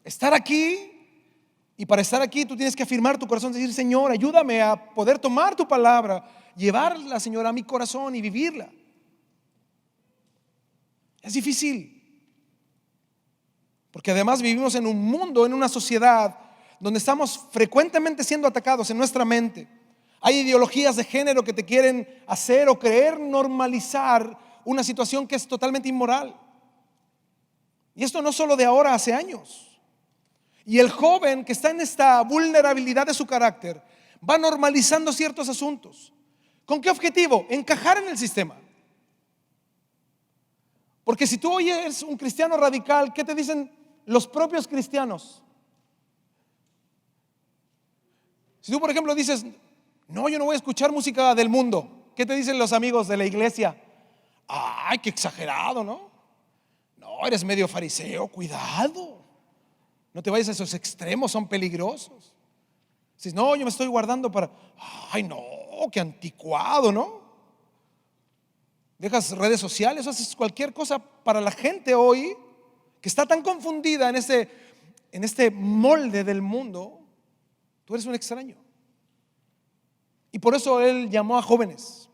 Estar aquí, y para estar aquí tú tienes que afirmar tu corazón, decir: Señor, ayúdame a poder tomar tu palabra, llevarla, Señor, a mi corazón y vivirla. Es difícil, porque además vivimos en un mundo, en una sociedad donde estamos frecuentemente siendo atacados en nuestra mente. Hay ideologías de género que te quieren hacer o creer normalizar una situación que es totalmente inmoral. Y esto no solo de ahora, hace años. Y el joven que está en esta vulnerabilidad de su carácter va normalizando ciertos asuntos. ¿Con qué objetivo? Encajar en el sistema. Porque si tú hoy eres un cristiano radical, ¿qué te dicen los propios cristianos? Si tú, por ejemplo, dices: no, yo no voy a escuchar música del mundo, ¿qué te dicen los amigos de la iglesia? Ay, qué exagerado, ¿no? No, eres medio fariseo, cuidado. No te vayas a esos extremos, son peligrosos. Si no, yo me estoy guardando para... Ay, no, qué anticuado, ¿no? Dejas redes sociales, haces cualquier cosa para la gente hoy que está tan confundida en este molde del mundo. Tú eres un extraño. Y por eso él llamó a jóvenes.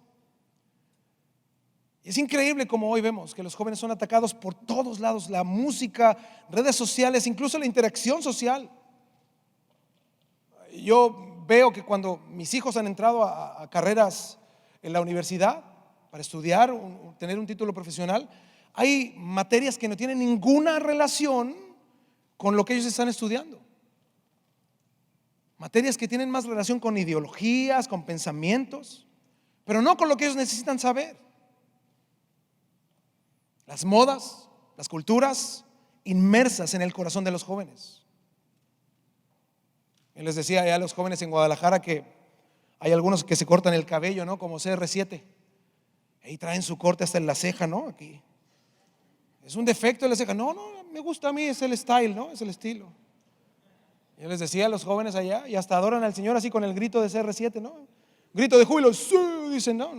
Es increíble como hoy vemos que los jóvenes son atacados por todos lados: la música, redes sociales, incluso la interacción social. Yo veo que cuando mis hijos han entrado a carreras en la universidad para estudiar, tener un título profesional, hay materias que no tienen ninguna relación con lo que ellos están estudiando. Materias que tienen más relación con ideologías, con pensamientos, pero no con lo que ellos necesitan saber. Las modas, las culturas inmersas en el corazón de los jóvenes. Yo les decía ya a los jóvenes en Guadalajara que hay algunos que se cortan el cabello, ¿no? Como CR7. Ahí traen su corte hasta en la ceja, ¿no? Aquí. Es un defecto de la ceja. No, me gusta a mí, es el style, ¿no? Es el estilo. Yo les decía a los jóvenes allá, y hasta adoran al Señor así con el grito de CR7, ¿no? Grito de júbilo, ¡sí! Dicen, no.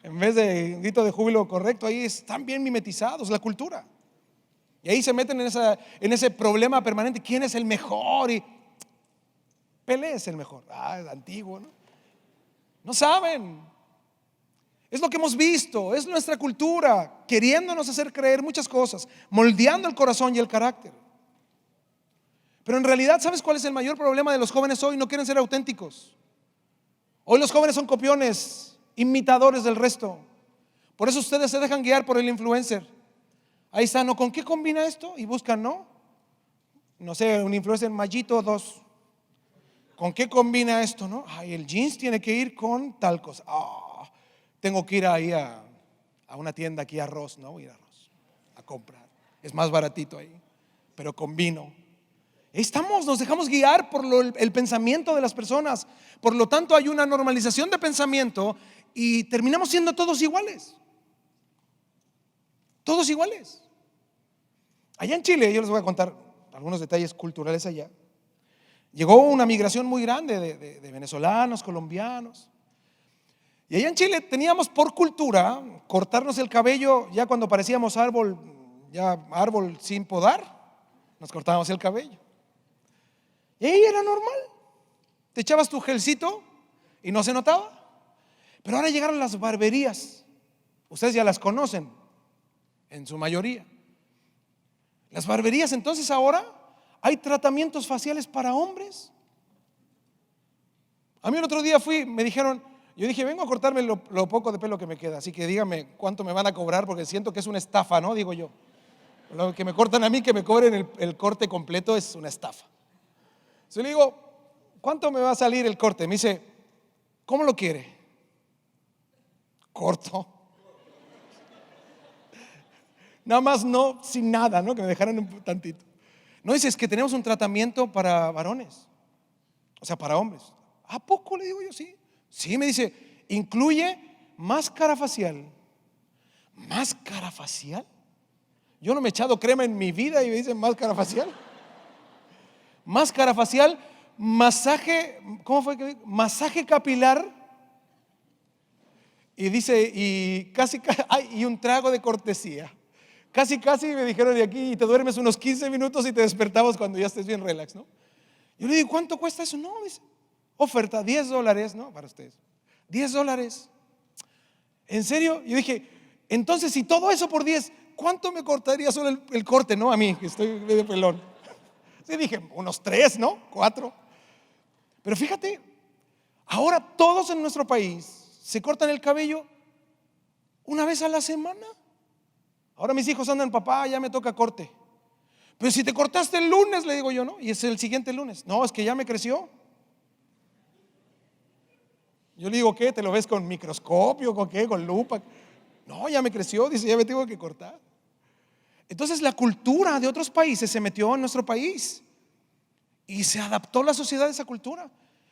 En vez de grito de júbilo correcto, ahí están bien mimetizados, la cultura. Y ahí se meten en ese problema permanente: ¿quién es el mejor? Y Pelé es el mejor. Es antiguo, ¿no? No saben. Es lo que hemos visto, es nuestra cultura queriéndonos hacer creer muchas cosas, moldeando el corazón y el carácter. Pero en realidad, ¿sabes cuál es el mayor problema de los jóvenes hoy? No quieren ser auténticos. Hoy los jóvenes son copiones, imitadores del resto. Por eso ustedes se dejan guiar por el influencer. Ahí está, ¿no? ¿Con qué combina esto? Y buscan, no sé, un influencer Mallito 2. ¿Con qué combina esto, no? Ay, el jeans tiene que ir con tal cosa. Tengo que ir ahí a una tienda aquí, arroz, ¿no? Voy a ir a arroz a comprar. Es más baratito ahí, pero combino. Estamos, nos dejamos guiar por el pensamiento de las personas. Por lo tanto, hay una normalización de pensamiento y terminamos siendo todos iguales. Todos iguales. Allá en Chile, yo les voy a contar algunos detalles culturales allá. Llegó una migración muy grande de venezolanos, colombianos. Y allá en Chile teníamos por cultura cortarnos el cabello ya cuando parecíamos árbol, ya árbol sin podar, nos cortábamos el cabello. Y ahí era normal. Te echabas tu gelcito y no se notaba. Pero ahora llegaron las barberías. Ustedes ya las conocen en su mayoría. Las barberías, entonces ahora hay tratamientos faciales para hombres. A mí el otro día me dijeron, yo dije, vengo a cortarme lo poco de pelo que me queda, así que díganme cuánto me van a cobrar, porque siento que es una estafa, ¿no? Digo yo. Lo que me cortan a mí, que me cobren el corte completo, es una estafa. Yo le digo, ¿cuánto me va a salir el corte? Me dice, ¿cómo lo quiere? Corto. Nada más no, sin nada, ¿no? Que me dejaran un tantito. No, dice, es que tenemos un tratamiento para varones, o sea, para hombres. ¿A poco? Le digo yo, sí. Sí, me dice, incluye máscara facial. ¿Máscara facial? Yo no me he echado crema en mi vida y me dicen máscara facial. Máscara facial, masaje, ¿cómo fue que dijo? Masaje capilar. Y dice, y casi, y un trago de cortesía. Casi me dijeron de aquí, y te duermes unos 15 minutos y te despertamos cuando ya estés bien relax, ¿no? Yo le digo, ¿cuánto cuesta eso? No, dice, oferta, $10, ¿no? Para ustedes, $10. ¿En serio? Yo dije, entonces si todo eso por 10, ¿cuánto me cortaría solo el corte, no? A mí, que estoy medio pelón. Sí, dije, unos 3, ¿no? 4. Pero fíjate, ahora todos en nuestro país se cortan el cabello una vez a la semana. Ahora mis hijos andan, papá, ya me toca corte. Pero si te cortaste el lunes, le digo yo, ¿no? Y es el siguiente lunes. No, es que ya me creció. Yo le digo, ¿qué? ¿Te lo ves con microscopio? ¿Con qué? ¿Con lupa? No, ya me creció, dice, ya me tengo que cortar. Entonces la cultura de otros países se metió en nuestro país y se adaptó la sociedad a esa cultura.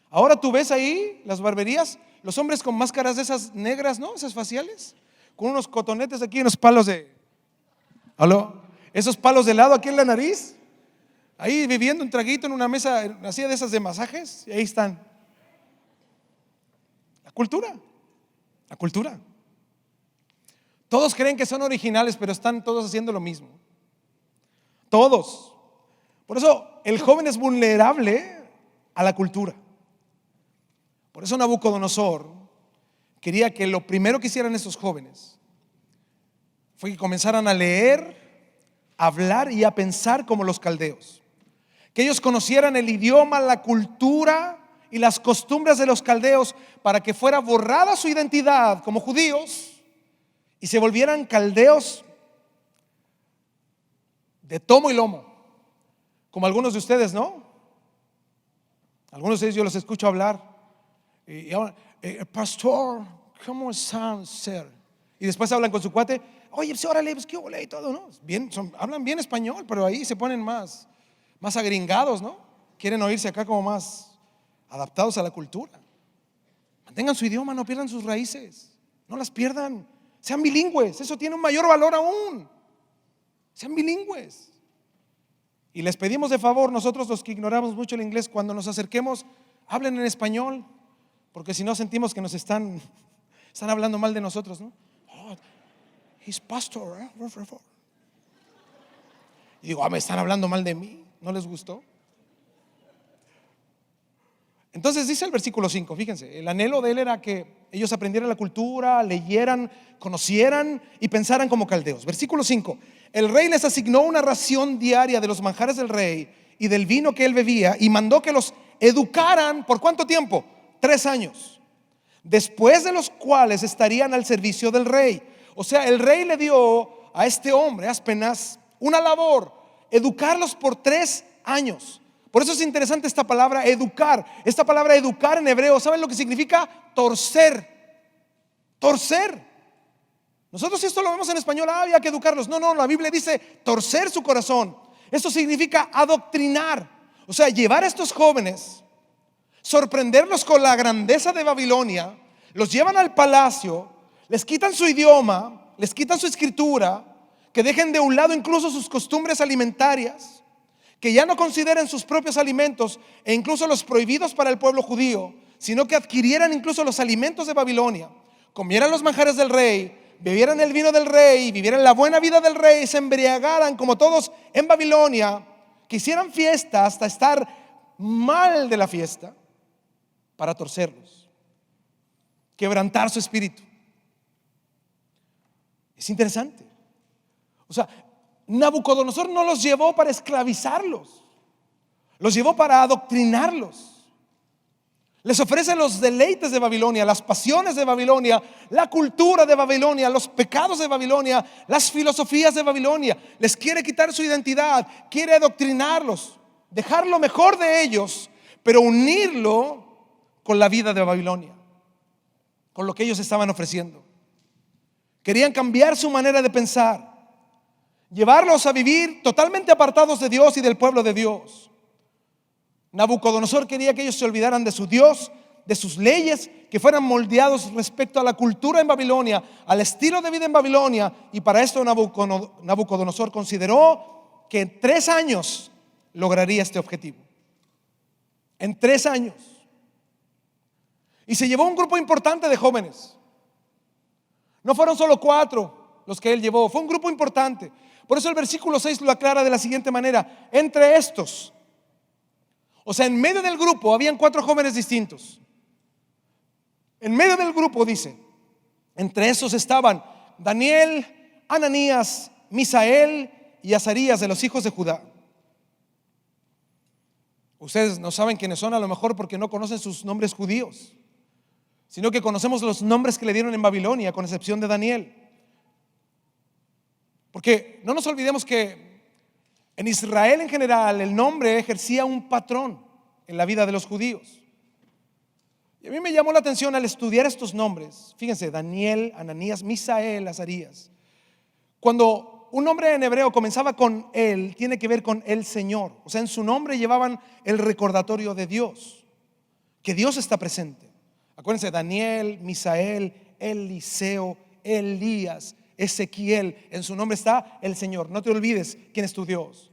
Ahora tú ves ahí las barberías, los hombres con máscaras de esas negras, ¿no? Esas faciales, con unos cotonetes aquí, unos palos ¿aló? Esos palos de helado aquí en la nariz, ahí viviendo un traguito en una mesa, en una silla de esas de masajes, y ahí están. La cultura. Todos creen que son originales, pero están todos haciendo lo mismo. Todos. Por eso el joven es vulnerable a la cultura. Por eso Nabucodonosor quería que lo primero que hicieran estos jóvenes fue que comenzaran a leer, a hablar y a pensar como los caldeos. Que ellos conocieran el idioma, la cultura y las costumbres de los caldeos, para que fuera borrada su identidad como judíos y se volvieran caldeos de tomo y lomo, como algunos de ustedes, ¿no? Algunos de ellos yo los escucho hablar y hablan, pastor, ¿cómo están, ser? Y después hablan con su cuate, oye, pues órale, pues qué ole y todo, ¿no? Bien, hablan bien español, pero ahí se ponen más agringados, ¿no? Quieren oírse acá como más adaptados a la cultura. Mantengan su idioma, no pierdan sus raíces, no las pierdan. Sean bilingües, eso tiene un mayor valor aún. Sean bilingües. Y les pedimos de favor, nosotros los que ignoramos mucho el inglés, cuando nos acerquemos, hablen en español, porque si no sentimos que nos están hablando mal de nosotros, ¿no? Oh, he's pastor, ¿eh? Y digo, me están hablando mal de mí, ¿no les gustó? Entonces dice el versículo 5, fíjense, el anhelo de él era que ellos aprendieran la cultura, leyeran, conocieran y pensaran como caldeos. Versículo 5, el rey les asignó una ración diaria de los manjares del rey y del vino que él bebía, y mandó que los educaran. ¿Por cuánto tiempo? 3 años, después de los cuales estarían al servicio del rey. O sea, el rey le dio a este hombre, Aspenaz, una labor, educarlos por 3 años. Por eso es interesante esta palabra educar. Esta palabra educar en hebreo, ¿saben lo que significa? Torcer. Nosotros esto lo vemos en español, había que educarlos. No, la Biblia dice torcer su corazón. Esto significa adoctrinar. O sea, llevar a estos jóvenes, sorprenderlos con la grandeza de Babilonia, los llevan al palacio, les quitan su idioma, les quitan su escritura, que dejen de un lado incluso sus costumbres alimentarias, que ya no consideren sus propios alimentos e incluso los prohibidos para el pueblo judío, sino que adquirieran incluso los alimentos de Babilonia, comieran los manjares del rey, bebieran el vino del rey, vivieran la buena vida del rey, se embriagaran como todos en Babilonia, que hicieran fiesta hasta estar mal de la fiesta para torcerlos, quebrantar su espíritu. Es interesante. O sea, Nabucodonosor no los llevó para esclavizarlos, los llevó para adoctrinarlos. Les ofrece los deleites de Babilonia, las pasiones de Babilonia, la cultura de Babilonia, los pecados de Babilonia, las filosofías de Babilonia. Les quiere quitar su identidad, quiere adoctrinarlos, dejar lo mejor de ellos, pero unirlo con la vida de Babilonia, con lo que ellos estaban ofreciendo. Querían cambiar su manera de pensar, llevarlos a vivir totalmente apartados de Dios y del pueblo de Dios. Nabucodonosor quería que ellos se olvidaran de su Dios, de sus leyes, que fueran moldeados respecto a la cultura en Babilonia, al estilo de vida en Babilonia. Y para esto Nabucodonosor consideró que en 3 años lograría este objetivo. En 3 años. Y se llevó un grupo importante de jóvenes. No fueron solo 4 los que él llevó, fue un grupo importante. Por eso el versículo 6 lo aclara de la siguiente manera: entre estos, o sea, en medio del grupo habían 4 jóvenes distintos. En medio del grupo dice, entre esos estaban Daniel, Ananías, Misael y Azarías de los hijos de Judá. Ustedes no saben quiénes son, a lo mejor porque no conocen sus nombres judíos, sino que conocemos los nombres que le dieron en Babilonia, con excepción de Daniel. Porque no nos olvidemos que en Israel en general el nombre ejercía un patrón en la vida de los judíos. Y a mí me llamó la atención al estudiar estos nombres. Fíjense, Daniel, Ananías, Misael, Azarías. Cuando un nombre en hebreo comenzaba con él, tiene que ver con el Señor. O sea, en su nombre llevaban el recordatorio de Dios, que Dios está presente. Acuérdense, Daniel, Misael, Eliseo, Elías, Ezequiel, en su nombre está el Señor. No te olvides quién es tu Dios.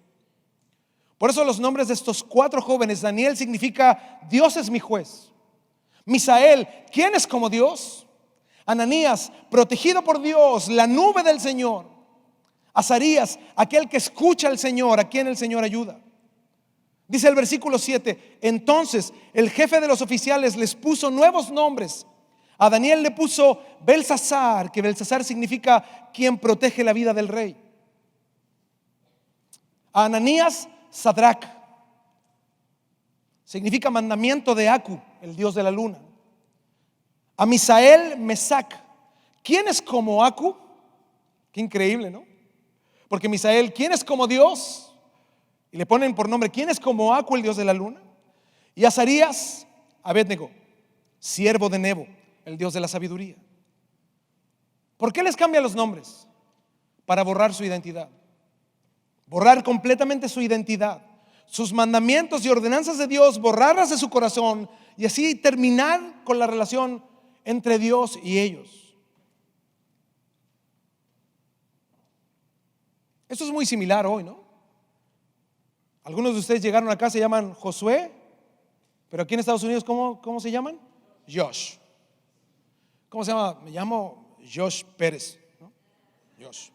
Por eso los nombres de estos 4 jóvenes: Daniel significa Dios es mi juez. Misael, ¿quién es como Dios? Ananías, protegido por Dios, la nube del Señor. Azarías, aquel que escucha al Señor, a quien el Señor ayuda. Dice el versículo 7: entonces el jefe de los oficiales les puso nuevos nombres. A Daniel le puso Belsasar, que Belsasar significa quien protege la vida del rey. A Ananías, Sadrach, significa mandamiento de Acu, el dios de la luna. A Misael, Mesac. ¿Quién es como Acu? Qué increíble, ¿no? Porque Misael, ¿quién es como Dios? Y le ponen por nombre, ¿quién es como Acu, el dios de la luna? Y a Azarías, Abednego, siervo de Nebo, el dios de la sabiduría. ¿Por qué les cambia los nombres? Para borrar su identidad, borrar completamente su identidad, sus mandamientos y ordenanzas de Dios, borrarlas de su corazón y así terminar con la relación entre Dios y ellos. Esto es muy similar hoy, ¿no? Algunos de ustedes llegaron acá, se llaman Josué, pero aquí en Estados Unidos, ¿cómo se llaman? Josh. ¿Cómo se llama? Me llamo Josh Pérez, ¿no? Josh.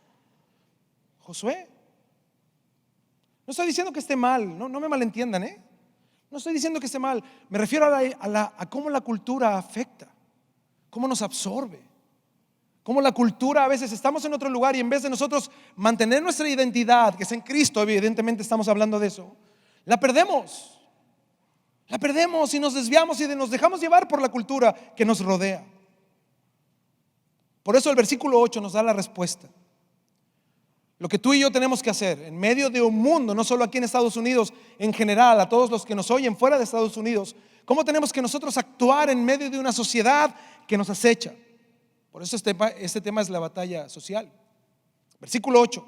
Josué. No estoy diciendo que esté mal, no me malentiendan, ¿eh? No estoy diciendo que esté mal. Me refiero a cómo la cultura afecta, cómo nos absorbe, cómo la cultura a veces estamos en otro lugar y en vez de nosotros mantener nuestra identidad, que es en Cristo, evidentemente estamos hablando de eso, la perdemos y nos desviamos y nos dejamos llevar por la cultura que nos rodea. Por eso el versículo 8 nos da la respuesta. Lo que tú y yo tenemos que hacer en medio de un mundo, no solo aquí en Estados Unidos, en general, a todos los que nos oyen fuera de Estados Unidos, cómo tenemos que nosotros actuar en medio de una sociedad que nos acecha. Por eso este tema es la batalla social. Versículo 8: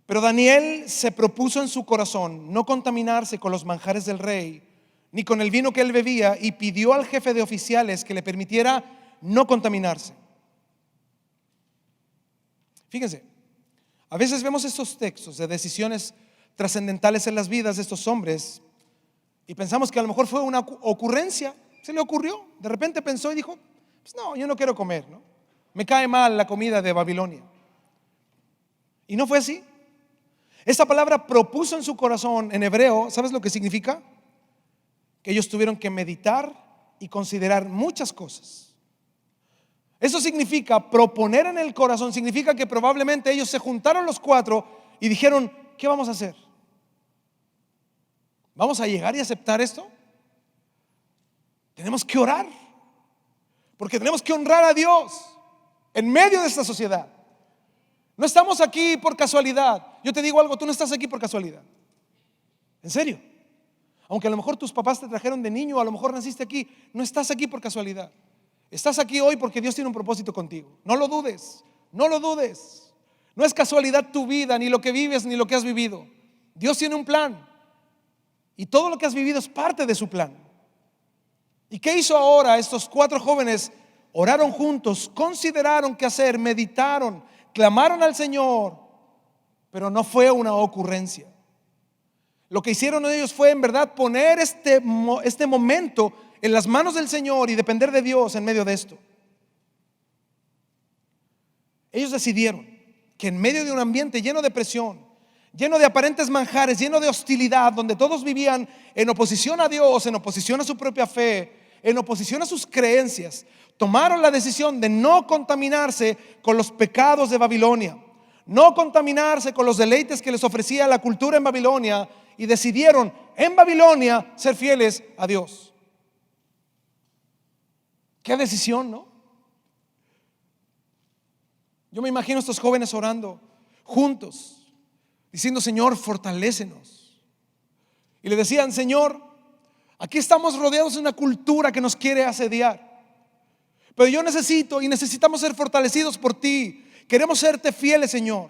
Pero Daniel se propuso en su corazón no contaminarse con los manjares del rey, ni con el vino que él bebía, y pidió al jefe de oficiales que le permitiera no contaminarse. Fíjense, a veces vemos estos textos de decisiones trascendentales en las vidas de estos hombres y pensamos que a lo mejor fue una ocurrencia, se le ocurrió, de repente pensó y dijo, pues no, yo no quiero comer, ¿no? Me cae mal la comida de Babilonia. Y no fue así. Esa palabra propuso en su corazón, en hebreo, ¿sabes lo que significa? Que ellos tuvieron que meditar y considerar muchas cosas. Eso significa proponer en el corazón, significa que probablemente ellos se juntaron los cuatro y dijeron, ¿qué vamos a hacer? ¿Vamos a llegar y aceptar esto? Tenemos que orar, porque tenemos que honrar a Dios en medio de esta sociedad. No estamos aquí por casualidad. Yo te digo algo, tú no estás aquí por casualidad. En serio. Aunque a lo mejor tus papás te trajeron de niño, a lo mejor naciste aquí, no estás aquí por casualidad. Estás aquí hoy porque Dios tiene un propósito contigo. No lo dudes, no lo dudes. No es casualidad tu vida, ni lo que vives, ni lo que has vivido. Dios tiene un plan. Y todo lo que has vivido es parte de su plan. ¿Y qué hizo ahora estos cuatro jóvenes? Oraron juntos, consideraron qué hacer, meditaron, clamaron al Señor, pero no fue una ocurrencia. Lo que hicieron ellos fue en verdad poner este momento en las manos del Señor y depender de Dios en medio de esto. Ellos decidieron que en medio de un ambiente lleno de presión, lleno de aparentes manjares, lleno de hostilidad, donde todos vivían en oposición a Dios, en oposición a su propia fe, en oposición a sus creencias, tomaron la decisión de no contaminarse con los pecados de Babilonia, no contaminarse con los deleites que les ofrecía la cultura en Babilonia, y decidieron en Babilonia ser fieles a Dios. Qué decisión, ¿no? Yo me imagino a estos jóvenes orando juntos, diciendo, Señor, fortalécenos. Y le decían, Señor, aquí estamos rodeados de una cultura que nos quiere asediar, pero yo necesito y necesitamos ser fortalecidos por ti. Queremos serte fieles, Señor.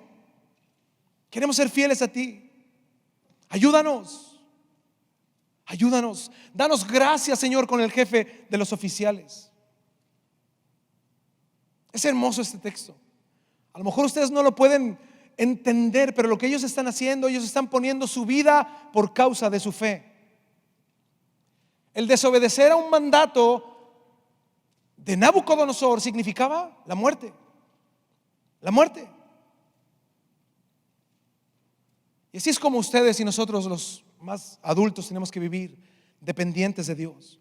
Queremos ser fieles a ti. Ayúdanos. Ayúdanos. Danos gracias, Señor, con el jefe de los oficiales. Es hermoso este texto. A lo mejor ustedes no lo pueden entender, pero lo que ellos están haciendo, ellos están poniendo su vida por causa de su fe. El desobedecer a un mandato de Nabucodonosor significaba la muerte. La muerte. Y así es como ustedes y nosotros, los más adultos, tenemos que vivir dependientes de Dios.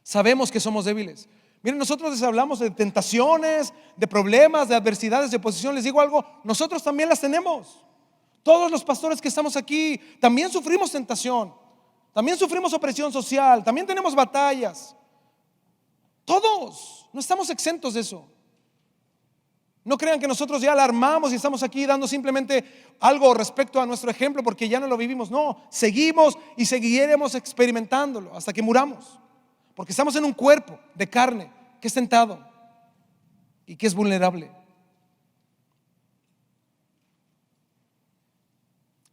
Sabemos que somos débiles. Miren, nosotros les hablamos de tentaciones, de problemas, de adversidades, de oposición. Les digo algo, nosotros también las tenemos. Todos los pastores que estamos aquí también sufrimos tentación, también sufrimos opresión social, también tenemos batallas. Todos, no estamos exentos de eso. No crean que nosotros ya alarmamos y estamos aquí dando simplemente algo respecto a nuestro ejemplo porque ya no lo vivimos. No, seguimos y seguiremos experimentándolo hasta que muramos, porque estamos en un cuerpo de carne que es tentado y que es vulnerable.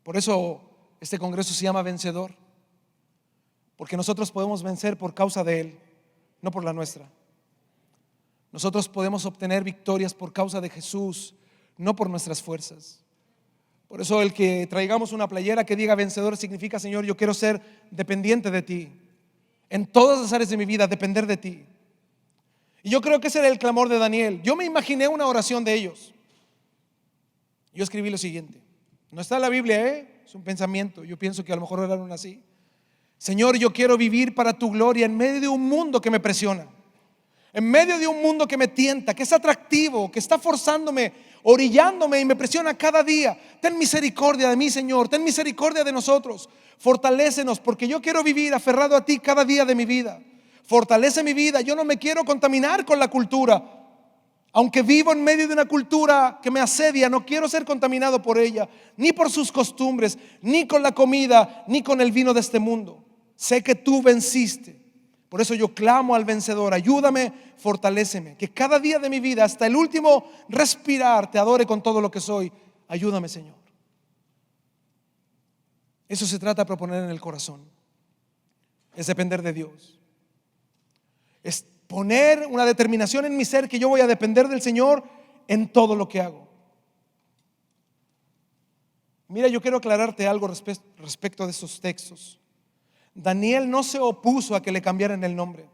Por eso este congreso se llama Vencedor, porque nosotros podemos vencer por causa de Él, no por la nuestra. Nosotros podemos obtener victorias por causa de Jesús, no por nuestras fuerzas. Por eso el que traigamos una playera que diga vencedor significa, Señor, yo quiero ser dependiente de ti. En todas las áreas de mi vida, depender de ti. Y yo creo que ese era el clamor de Daniel. Yo me imaginé una oración de ellos. Yo escribí lo siguiente. No está en la Biblia, es un pensamiento. Yo pienso que a lo mejor oraron así. Señor, yo quiero vivir para tu gloria en medio de un mundo que me presiona, en medio de un mundo que me tienta, que es atractivo, que está forzándome, orillándome y me presiona cada día. Ten misericordia de mí, Señor. Ten misericordia de nosotros. Fortalécenos, porque yo quiero vivir aferrado a ti cada día de mi vida. Fortalece mi vida. Yo no me quiero contaminar con la cultura. Aunque vivo en medio de una cultura que me asedia, no quiero ser contaminado por ella, ni por sus costumbres, ni con la comida, ni con el vino de este mundo. Sé que tú venciste. Por eso yo clamo al vencedor, ayúdame, fortaléceme, que cada día de mi vida, hasta el último respirar, te adore con todo lo que soy. Ayúdame, Señor. Eso se trata de proponer en el corazón. Es depender de Dios. Es poner una determinación en mi ser que yo voy a depender del Señor en todo lo que hago. Mira, yo quiero aclararte algo respecto de estos textos. Daniel no se opuso a que le cambiaran el nombre.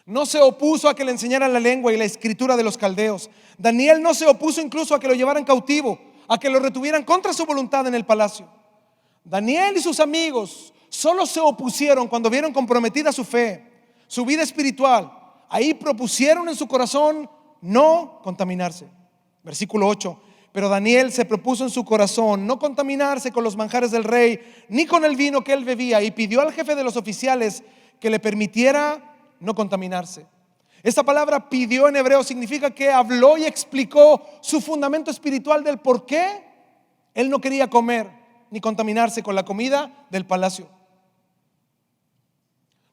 No se opuso a que le enseñaran la lengua y la escritura de los caldeos. Daniel no se opuso incluso a que lo llevaran cautivo, a que lo retuvieran contra su voluntad en el palacio. Daniel y sus amigos solo se opusieron cuando vieron comprometida su fe, su vida espiritual. Ahí propusieron en su corazón no contaminarse. Versículo 8. Pero Daniel se propuso en su corazón no contaminarse con los manjares del rey, ni con el vino que él bebía, y pidió al jefe de los oficiales que le permitiera no contaminarse. Esta palabra pidió en hebreo significa que habló y explicó su fundamento espiritual del por qué él no quería comer ni contaminarse con la comida del palacio.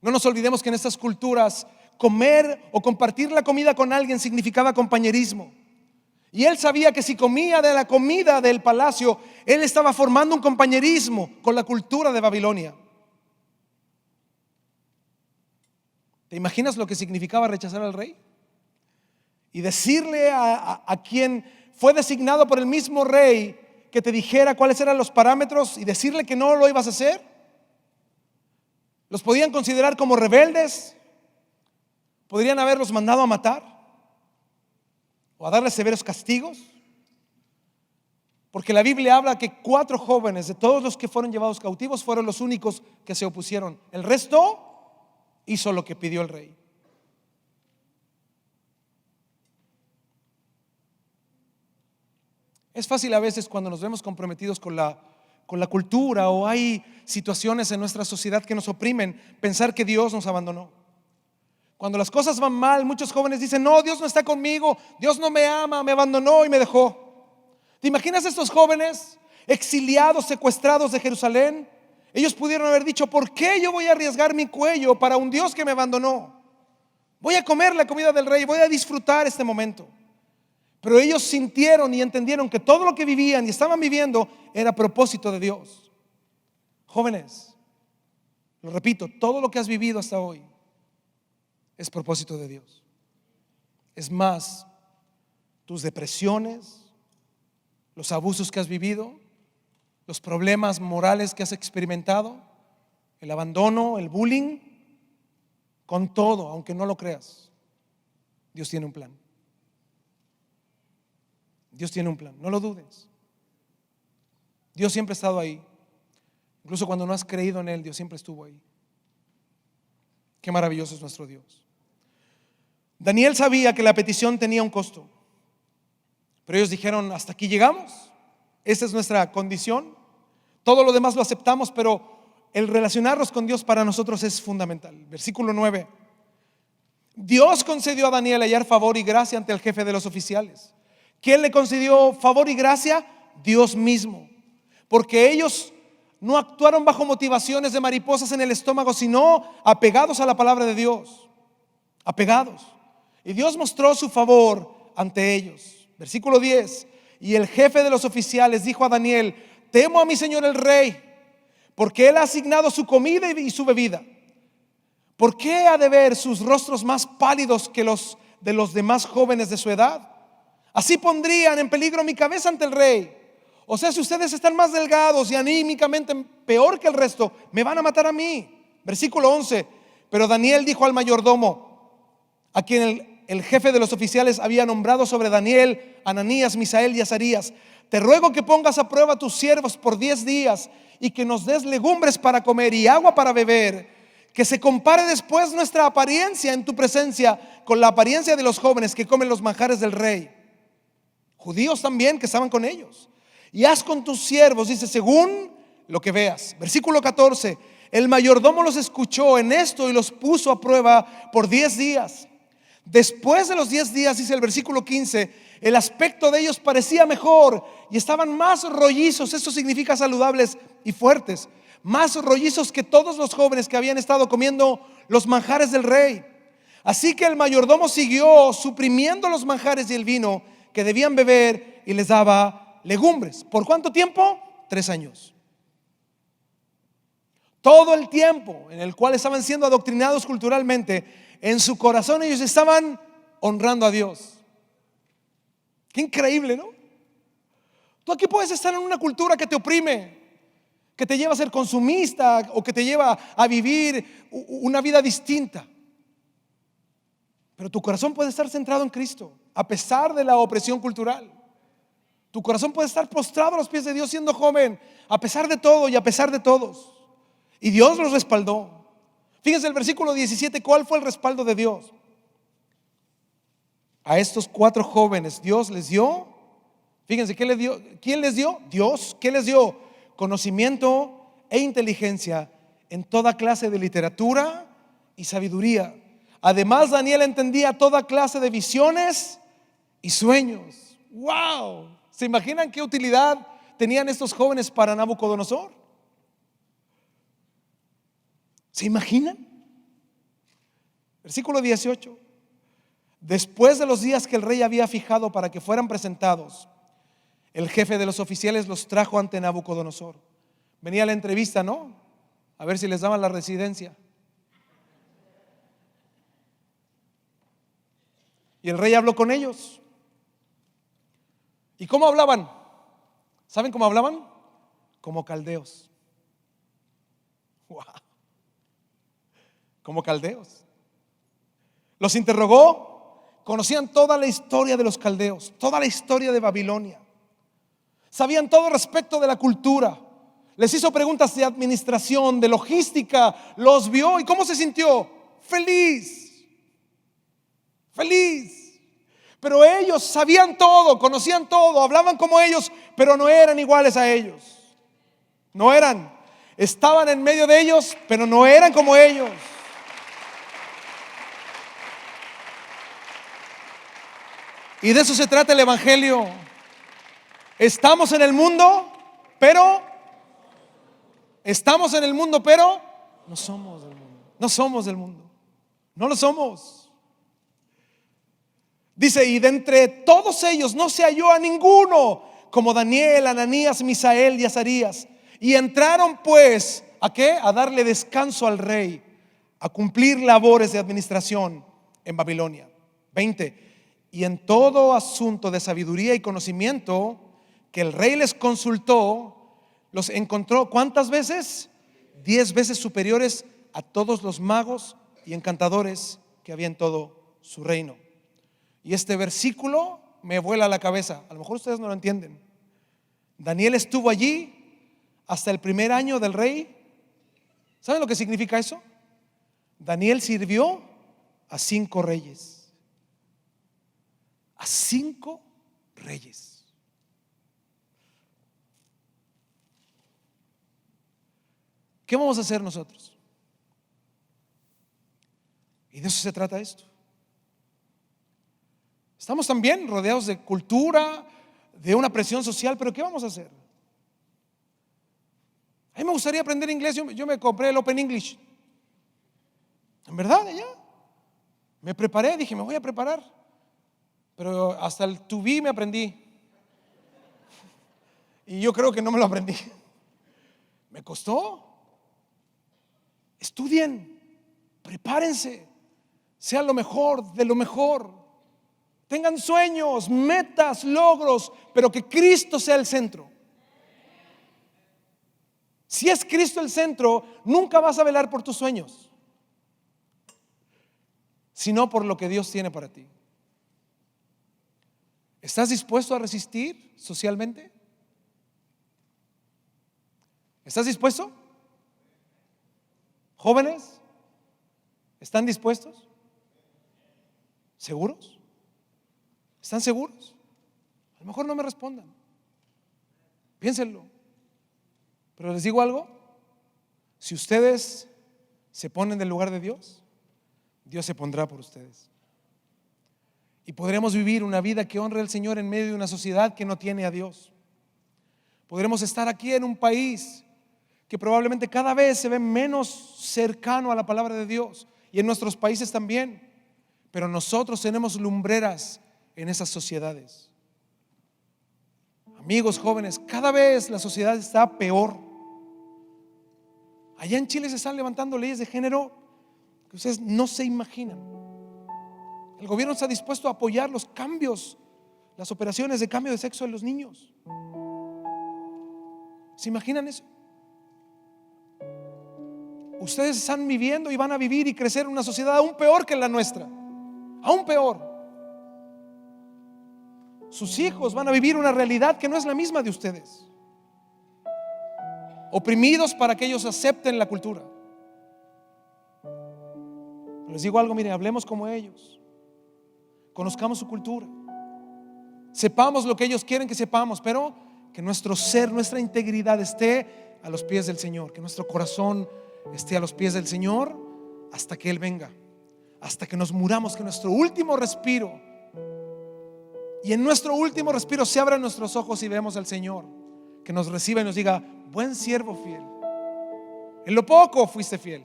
No nos olvidemos que en estas culturas comer o compartir la comida con alguien significaba compañerismo. Y él sabía que si comía de la comida del palacio, él estaba formando un compañerismo con la cultura de Babilonia. ¿Te imaginas lo que significaba rechazar al rey? Y decirle a quien fue designado por el mismo rey que te dijera cuáles eran los parámetros y decirle que no lo ibas a hacer. Los podían considerar como rebeldes. Podrían haberlos mandado a matar o a darles severos castigos. Porque la Biblia habla que 4 jóvenes de todos los que fueron llevados cautivos fueron los únicos que se opusieron. El resto hizo lo que pidió el rey. Es fácil a veces cuando nos vemos comprometidos con la cultura o hay situaciones en nuestra sociedad que nos oprimen, pensar que Dios nos abandonó. Cuando las cosas van mal, muchos jóvenes dicen: no, Dios no está conmigo, Dios no me ama, me abandonó y me dejó. ¿Te imaginas estos jóvenes exiliados, secuestrados de Jerusalén? Ellos pudieron haber dicho: ¿por qué yo voy a arriesgar mi cuello para un Dios que me abandonó? Voy a comer la comida del rey, voy a disfrutar este momento. Pero ellos sintieron y entendieron que todo lo que vivían y estaban viviendo era propósito de Dios. Jóvenes, lo repito, todo lo que has vivido hasta hoy es propósito de Dios. Es más, tus depresiones, los abusos que has vivido, los problemas morales que has experimentado, el abandono, el bullying, con todo, aunque no lo creas, Dios tiene un plan. Dios tiene un plan, no lo dudes. Dios siempre ha estado ahí. Incluso cuando no has creído en Él, Dios siempre estuvo ahí. Qué maravilloso es nuestro Dios. Daniel sabía que la petición tenía un costo, pero ellos dijeron: hasta aquí llegamos, esa es nuestra condición. Todo lo demás lo aceptamos, pero el relacionarnos con Dios para nosotros es fundamental. Versículo 9. Dios concedió a Daniel hallar favor y gracia ante el jefe de los oficiales. ¿Quién le concedió favor y gracia? Dios mismo. Porque ellos no actuaron bajo motivaciones de mariposas en el estómago, sino apegados a la palabra de Dios. Apegados. Y Dios mostró su favor ante ellos. Versículo 10. Y el jefe de los oficiales dijo a Daniel: temo a mi señor el rey, porque él ha asignado su comida y su bebida. ¿Por qué ha de ver sus rostros más pálidos que los de los demás jóvenes de su edad? Así pondrían en peligro mi cabeza ante el rey. O sea, si ustedes están más delgados y anímicamente peor que el resto, me van a matar a mí. Versículo 11. Pero Daniel dijo al mayordomo, a quien el jefe de los oficiales había nombrado sobre Daniel, Ananías, Misael y Azarías: te ruego que pongas a prueba a tus siervos por 10 días y que nos des legumbres para comer y agua para beber, que se compare después nuestra apariencia en tu presencia con la apariencia de los jóvenes que comen los manjares del rey, judíos también que estaban con ellos. Y haz con tus siervos, dice, según lo que veas. Versículo 14. El mayordomo los escuchó en esto y los puso a prueba por 10 días. Después de los 10 días, dice el versículo 15, el aspecto de ellos parecía mejor y estaban más rollizos. Eso significa saludables y fuertes. Más rollizos que todos los jóvenes que habían estado comiendo los manjares del rey. Así que el mayordomo siguió suprimiendo los manjares y el vino que debían beber y les daba legumbres. ¿Por cuánto tiempo? 3 años. todo el tiempo en el cual estaban siendo adoctrinados culturalmente, en su corazón ellos estaban honrando a Dios. Qué increíble, ¿no? Tú aquí puedes estar en una cultura que te oprime, que te lleva a ser consumista o que te lleva a vivir una vida distinta. Pero tu corazón puede estar centrado en Cristo, a pesar de la opresión cultural. Tu corazón puede estar postrado a los pies de Dios siendo joven, a pesar de todo y a pesar de todos. Y Dios los respaldó. Fíjense el versículo 17, ¿cuál fue el respaldo de Dios? A estos 4 jóvenes Dios les dio, fíjense, ¿qué les dio? ¿Quién les dio? Dios. ¿Qué les dio? Conocimiento e inteligencia en toda clase de literatura y sabiduría. Además, Daniel entendía toda clase de visiones y sueños. ¡Wow! ¿Se imaginan qué utilidad tenían estos jóvenes para Nabucodonosor? ¿Se imaginan? Versículo 18. Después de los días que el rey había fijado para que fueran presentados, el jefe de los oficiales los trajo ante Nabucodonosor. Venía la entrevista, ¿no? A ver si les daban la residencia. Y el rey habló con ellos. ¿Y cómo hablaban? ¿Saben cómo hablaban? Como caldeos. Wow. Como caldeos. Los interrogó. Conocían toda la historia de los caldeos, toda la historia de Babilonia. Sabían todo respecto de la cultura. Les hizo preguntas de administración, de logística. Los vio y ¿cómo se sintió? Feliz. Feliz. Pero ellos sabían todo, conocían todo, hablaban como ellos, pero no eran iguales a ellos. No eran. Estaban en medio de ellos, pero no eran como ellos. Y de eso se trata el evangelio. Estamos en el mundo, pero no somos del mundo. No somos del mundo. No lo somos. Dice, y de entre todos ellos no se halló a ninguno como Daniel, Ananías, Misael y Azarías. Y entraron pues, ¿a qué? A darle descanso al rey, a cumplir labores de administración en Babilonia. 20. Y en todo asunto de sabiduría y conocimiento que el rey les consultó, los encontró, ¿cuántas veces? 10 veces superiores a todos los magos y encantadores que había en todo su reino. Y este versículo me vuela la cabeza. A lo mejor ustedes no lo entienden. Daniel estuvo allí hasta el primer año del rey. ¿Saben lo que significa eso? Daniel sirvió a 5 reyes. A 5 reyes. ¿Qué vamos a hacer nosotros? Y de eso se trata esto. Estamos también rodeados de cultura, de una presión social, pero ¿qué vamos a hacer? A mí me gustaría aprender inglés. Yo me compré el Open English. En verdad, ya me preparé, dije, me voy a preparar. Pero hasta el to be me aprendí. Y yo creo que no me lo aprendí. Me costó. Estudien, prepárense, sean lo mejor de lo mejor. Tengan sueños, metas, logros, pero que Cristo sea el centro. Si es Cristo el centro, nunca vas a velar por tus sueños, sino por lo que Dios tiene para ti. ¿Estás dispuesto a resistir socialmente? ¿Estás dispuesto? ¿Jóvenes? ¿Están dispuestos? ¿Seguros? ¿Están seguros? A lo mejor no me respondan. Piénsenlo. Pero les digo algo. Si ustedes se ponen del lugar de Dios, Dios se pondrá por ustedes. Y podremos vivir una vida que honre al Señor en medio de una sociedad que no tiene a Dios. Podremos estar aquí en un país que probablemente cada vez se ve menos cercano a la palabra de Dios, y en nuestros países también. Pero nosotros tenemos lumbreras en esas sociedades. Amigos jóvenes, cada vez la sociedad está peor. Allá en Chile se están levantando leyes de género que ustedes no se imaginan. El gobierno está dispuesto a apoyar los cambios, las operaciones de cambio de sexo de los niños. ¿Se imaginan eso? Ustedes están viviendo y van a vivir y crecer en una sociedad aún peor que la nuestra. Aún peor. Sus hijos van a vivir una realidad que no es la misma de ustedes. Oprimidos para que ellos acepten la cultura. Les digo algo, mire, hablemos como ellos. Conozcamos su cultura. Sepamos lo que ellos quieren que sepamos, pero que nuestro ser, nuestra integridad esté a los pies del Señor. Que nuestro corazón esté a los pies del Señor hasta que Él venga, hasta que nos muramos, que nuestro último respiro, y en nuestro último respiro se abran nuestros ojos y vemos al Señor, que nos reciba y nos diga: buen siervo fiel, en lo poco fuiste fiel,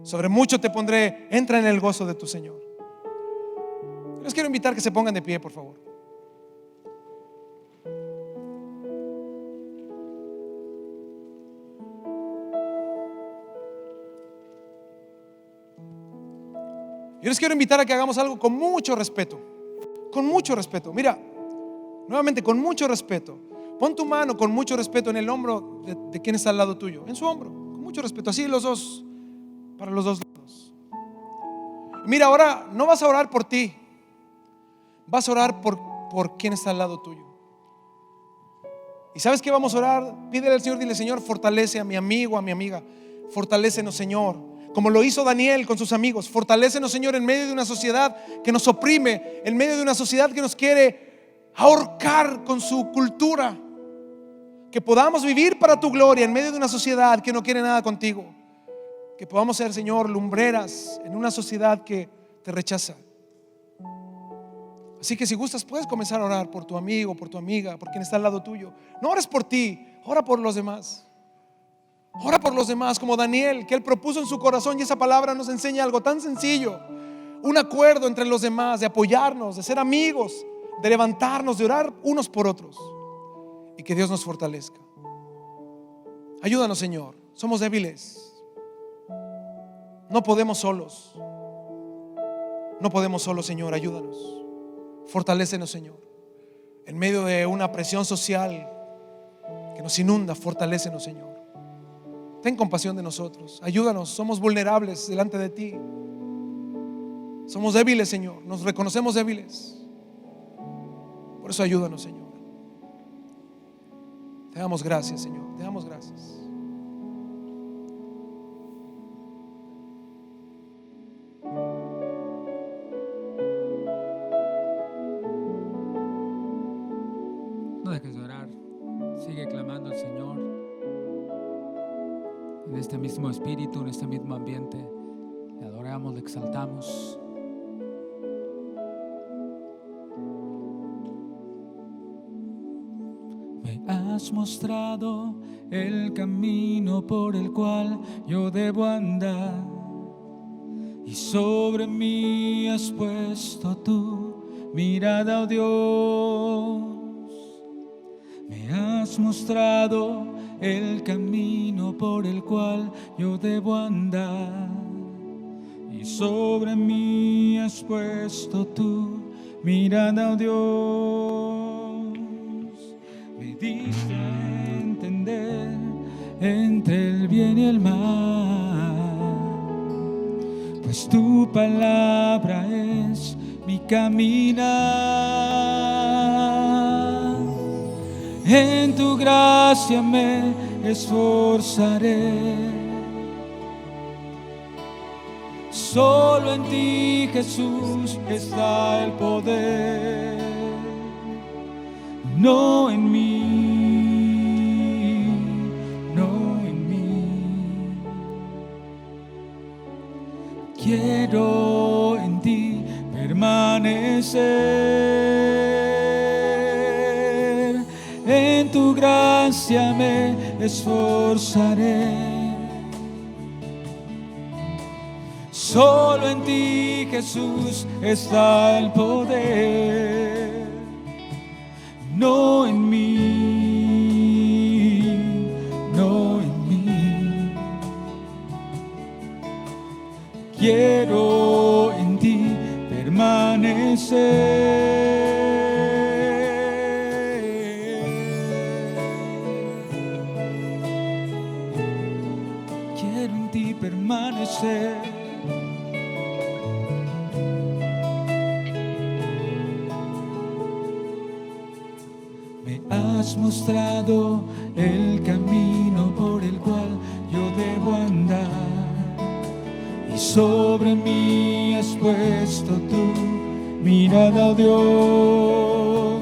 sobre mucho te pondré, entra en el gozo de tu Señor. Les quiero invitar que se pongan de pie, por favor. Yo les quiero invitar a que hagamos algo con mucho respeto. Con mucho respeto. Mira, nuevamente, con mucho respeto. Pon tu mano con mucho respeto en el hombro de quien está al lado tuyo. En su hombro, con mucho respeto. Así los dos, para los dos lados. Mira, ahora no vas a orar por ti. Vas a orar por quien está al lado tuyo. ¿Y sabes qué vamos a orar? Pídele al Señor, dile: Señor, fortalece a mi amigo, a mi amiga. Fortalécenos, Señor. Como lo hizo Daniel con sus amigos. Fortalécenos, Señor, en medio de una sociedad que nos oprime, en medio de una sociedad que nos quiere ahorcar con su cultura. Que podamos vivir para tu gloria en medio de una sociedad que no quiere nada contigo. Que podamos ser, Señor, lumbreras en una sociedad que te rechaza. Así que si gustas, puedes comenzar a orar por tu amigo, por tu amiga, por quien está al lado tuyo. No ores por ti, ora por los demás. Ora por los demás, como Daniel, que él propuso en su corazón, y esa palabra nos enseña algo tan sencillo: un acuerdo entre los demás, de apoyarnos, de ser amigos, de levantarnos, de orar unos por otros, y que Dios nos fortalezca. Ayúdanos, Señor, somos débiles, no podemos solos. No podemos solos, Señor, ayúdanos. Fortalécenos, Señor, en medio de una presión social que nos inunda. Fortalécenos, Señor. Ten compasión de nosotros, ayúdanos, somos vulnerables delante de ti. Somos débiles, Señor, nos reconocemos débiles. Por eso ayúdanos, Señor. Te damos gracias, Señor, te damos gracias. No dejes de orar, sigue clamando al Señor. En este mismo espíritu, en este mismo ambiente, le adoramos, le exaltamos. Me has mostrado el camino por el cual yo debo andar, y sobre mí has puesto tu mirada, oh Dios. Me has mostrado el camino por el cual yo debo andar, y sobre mí has puesto tu mirada, oh Dios. Me diste a entender entre el bien y el mal, pues tu palabra es mi caminar. En tu gracia me esforzaré, solo en ti, Jesús, está el poder, no en mí, no en mí. Quiero en ti permanecer. En tu gracia me esforzaré, solo en ti, Jesús, está el poder, no en mí, no en mí. quiero en ti permanecer. Quiero en ti permanecer. Me has mostrado el camino por el cual yo debo andar, y sobre mí has puesto tu mirada, oh Dios.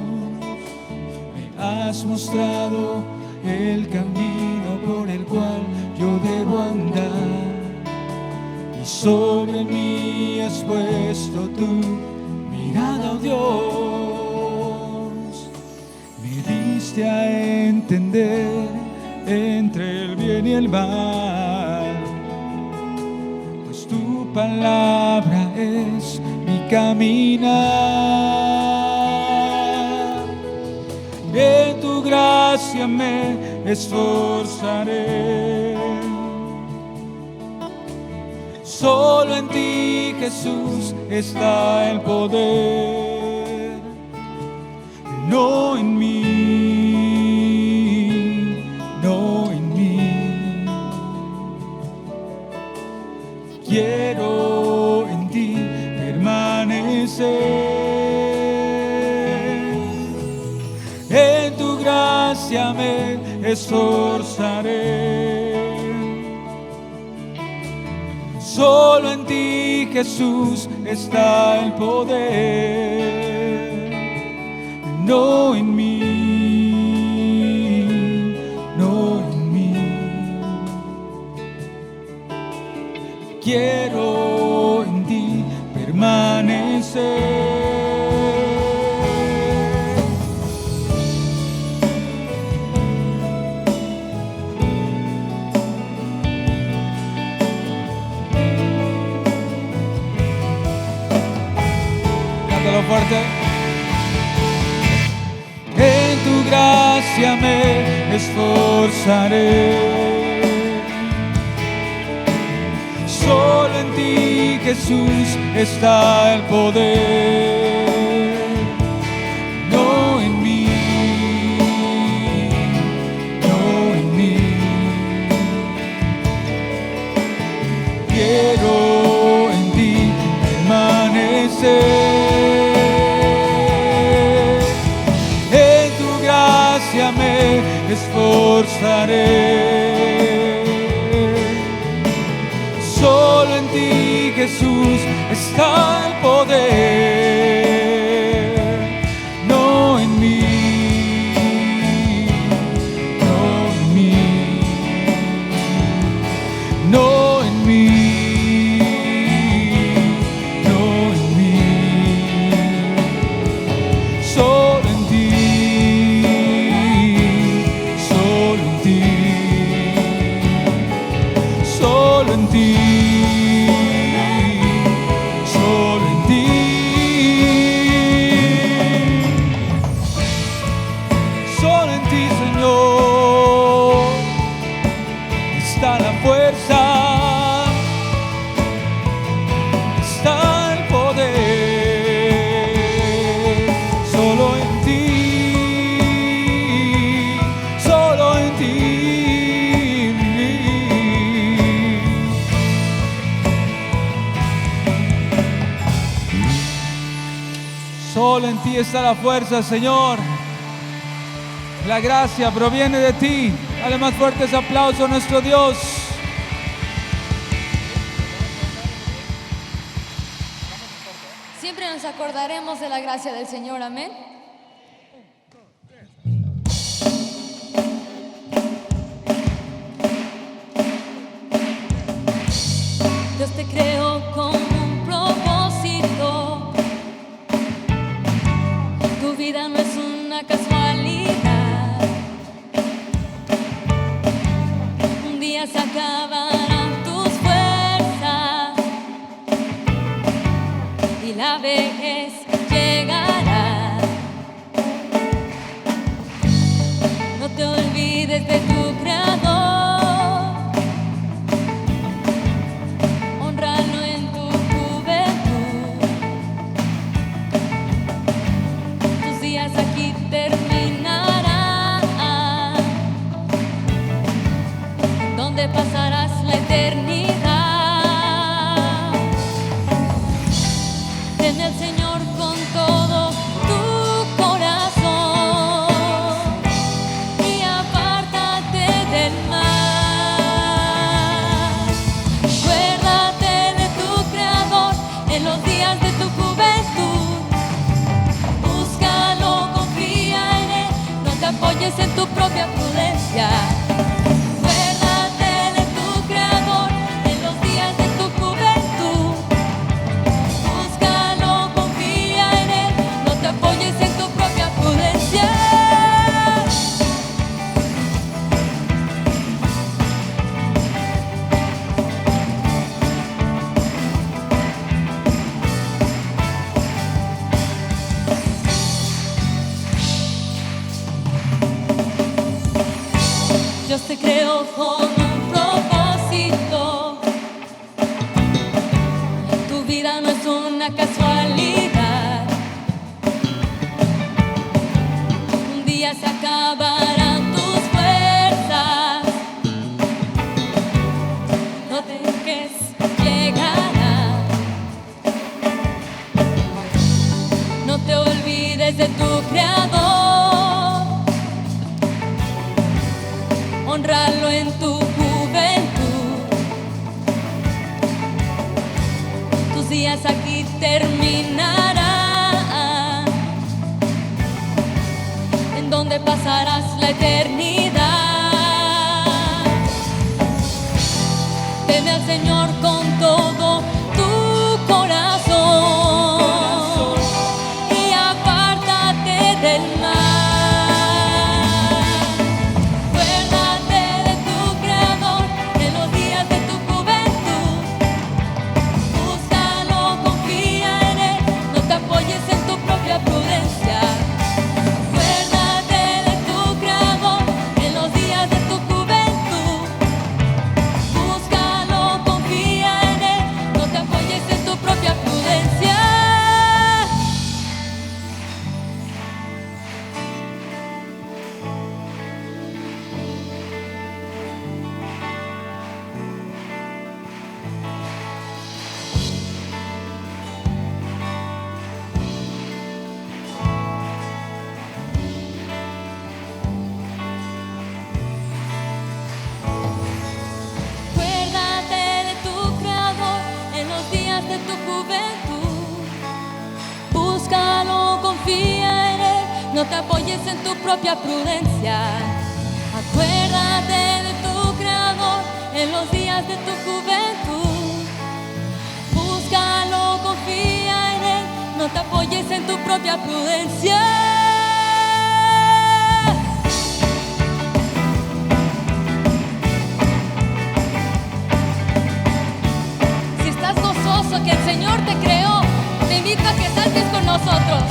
Me has mostrado el camino por el cual yo debo andar, y sobre mí has puesto tu mirada, oh Dios. Me diste a entender entre el bien y el mal, pues tu palabra es mi caminar. En tu gracia me esforzaré. Solo en ti, Jesús, está el poder, no en mí, no en mí. Quiero en ti permanecer. En tu gracia me esforzaré. Solo en ti, Jesús, está el poder, no en mí, no en mí. Quiero en ti permanecer. Cántalo fuerte. En tu gracia me esforzaré. Solo en ti, Jesús, está el poder, no en mí, no en mí. Quiero en ti permanecer. En tu gracia me esforzaré. Solo en ti, Jesús, está el poder, no en mí, no en mí, no en mí, no en mí. Solo en ti, solo en ti, solo en ti. Solo en ti está la fuerza, Señor. La gracia proviene de ti. Dale más fuertes aplausos a nuestro Dios. Siempre nos acordaremos de la gracia del Señor, amén. Dios te creó con un propósito. Tu vida no es una casualidad. Un día se acabarán tus fuerzas y la vejez llegará. No te olvides de tu Creador. Honralo en donde pasarás la eternidad. Teme al Señor con todo tu corazón y apártate del mal. Acuérdate de tu Creador en los días de tu juventud. Búscalo, confía en Él, no te apoyes en tu propia prudencia. Acuérdate de tu Creador en los días de tu juventud. Búscalo, confía en Él, no te apoyes en tu propia prudencia. Dios te creó con un propósito. Tu vida no es una casualidad. Un día se acabarán tus fuerzas. No dejes llegar. No te olvides de tu Creador. Honralo en tu juventud. Tus días aquí terminarán, en donde pasarás la eternidad. Teme al Señor con todo tu corazón y apártate del mal. Prudencia. Acuérdate de tu Creador en los días de tu juventud. Búscalo, confía en Él, no te apoyes en tu propia prudencia. Acuérdate de tu Creador en los días de tu juventud. Búscalo, confía en Él, no te apoyes en tu propia prudencia. Acuérdate de tu Creador en los días de tu juventud. Búscalo, confía en Él, no te apoyes en tu propia prudencia. Que el Señor te creó, te invito a que saltes con nosotros.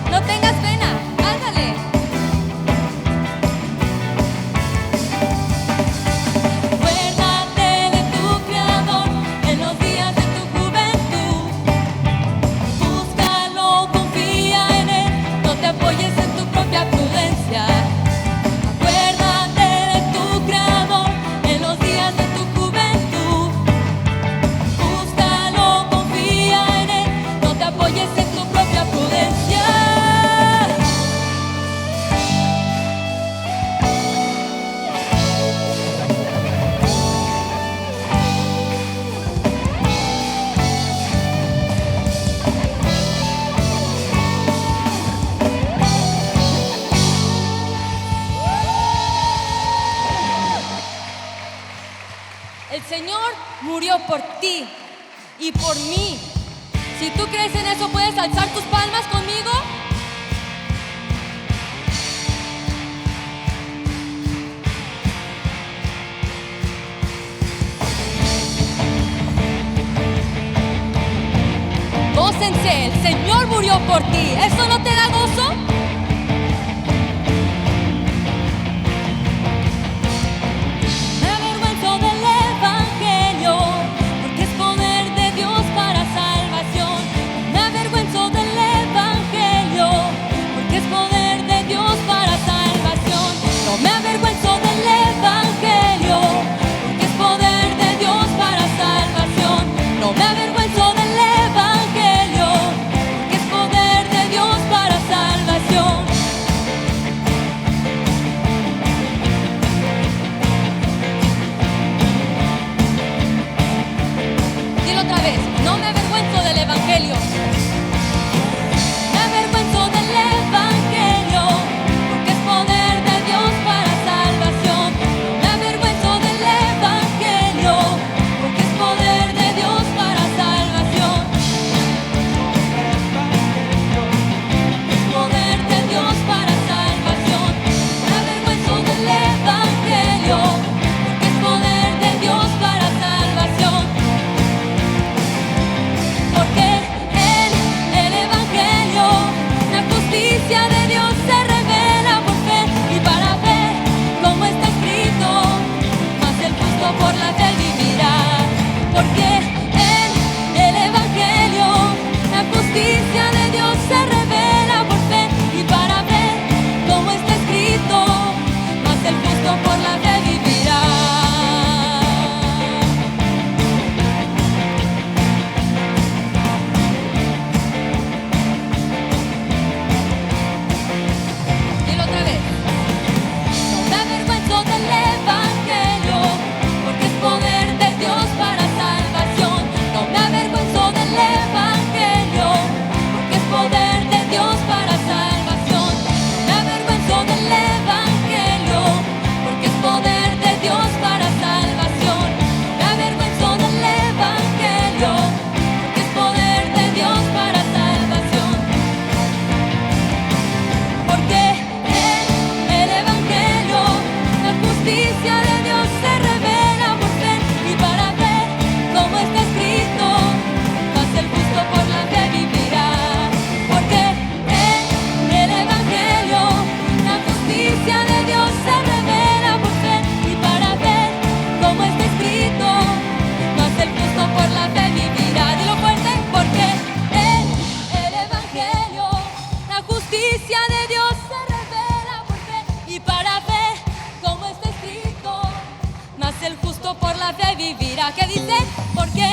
No tengas pena, ándale. Acuérdate de tu Creador en los días de tu juventud. Búscalo, confía en Él, no te apoyes en tu propia prudencia. El Señor murió por ti y por mí. Si tú crees en eso, ¿puedes alzar tus palmas conmigo? Gócense, el Señor murió por ti. ¿Eso no te da gozo? Poder de vivirá. ¿Qué dice? Porque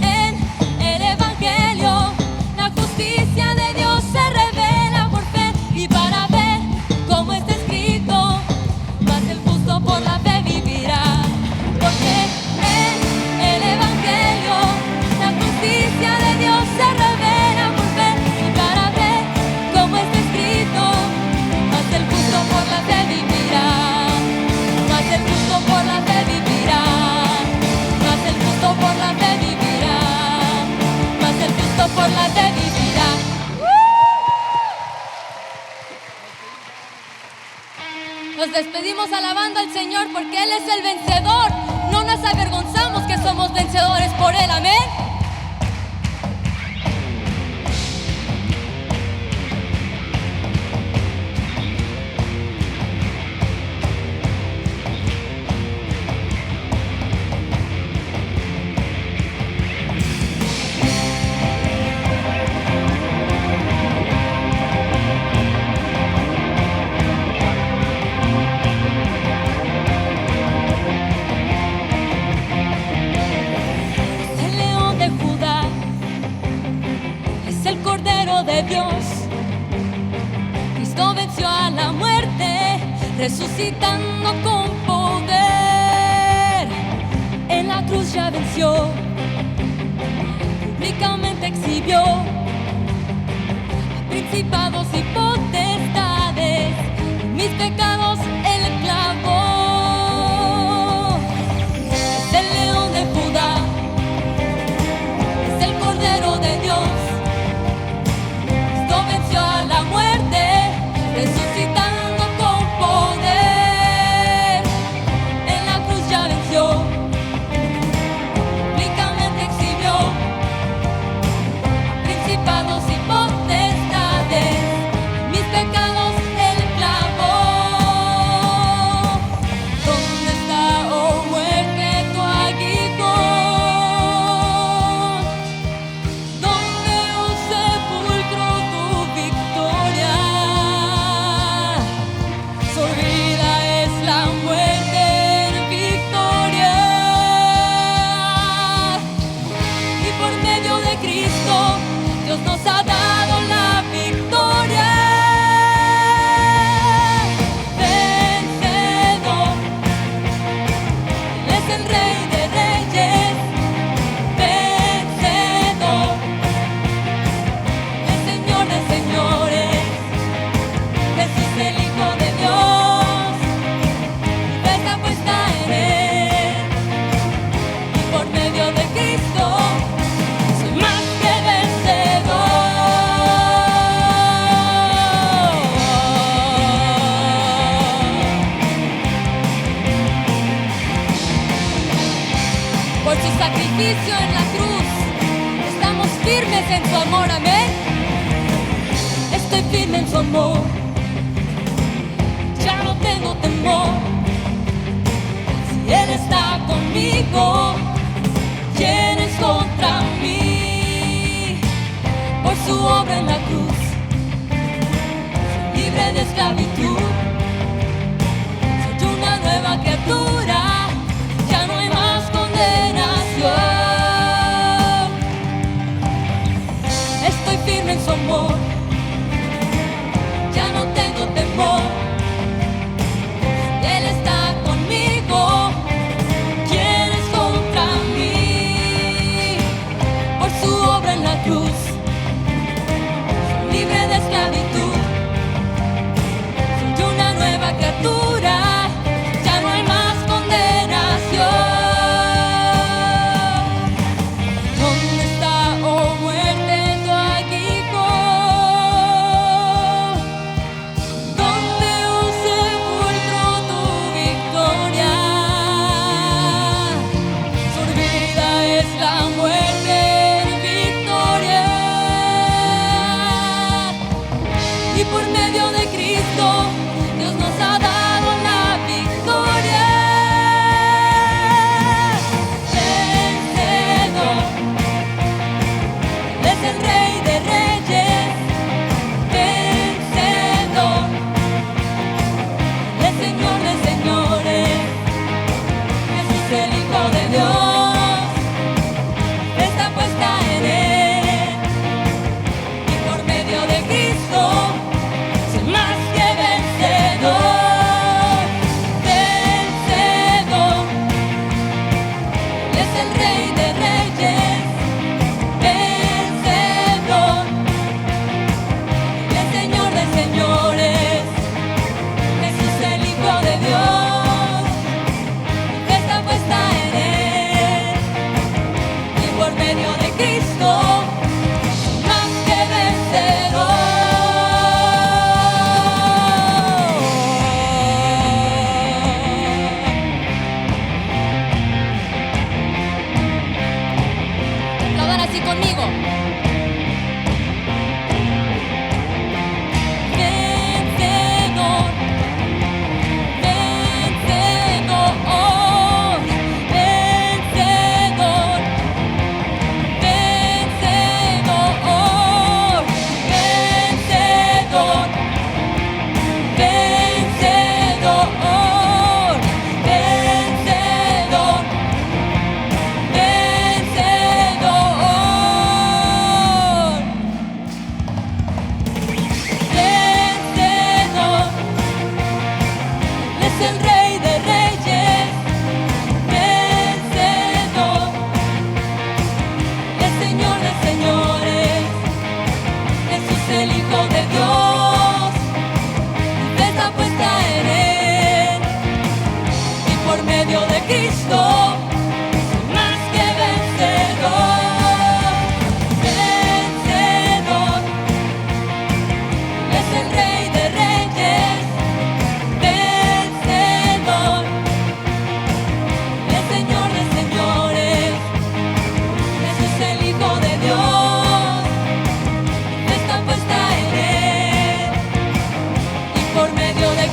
en el Evangelio la justicia de Dios se revela por fe y para ver cómo está escrito, mas el justo por la fe vivirá. Porque en el Evangelio la justicia de Dios se revela por fe y para ver cómo está escrito, mas el justo por la fe vivirá. Mas el justo por la fe vivirá. Mas el justo por la fe vivirá. Mas el justo por la fe vivirá. Nos despedimos alabando al Señor porque Él es el vencedor. No nos avergonzamos que somos vencedores por Él. Amén. El león de Judá es el Cordero de Dios. Cristo venció a la muerte, resucitando con poder. En la cruz ya venció, públicamente exhibió a principados y potestades, mis pecados Él clavó. Es el león de Judá, es el Cordero de Dios. Cristo venció a la muerte, resucitando con poder. En la cruz ya venció, públicamente exhibió principados y potestades, mis pecados Él clavó. ¿Dónde está, oh muerte, tu aguijón? ¿Dónde, oh sepulcro, tu victoria? Sorbida es la muerte en victoria. Y por medio de Cristo, Dios nos ha dado la victoria. Vencedor, Él es el Rey de Reyes. Vencedor, el Señor de señores. Jesús el Hijo de Dios, mi fe está puesta en Él. Y por medio de Cristo soy más que vencedor. Por su sacrificio en la cruz estamos firmes en su amor. Amén. Estoy firme en su amor. Ya no tengo temor. Si Él está conmigo, ¿quién es contra mí? Por su obra en la cruz, soy libre de esclavitud. Soy una nueva criatura. Ya no hay más condenación. Estoy firme en su amor. Ya no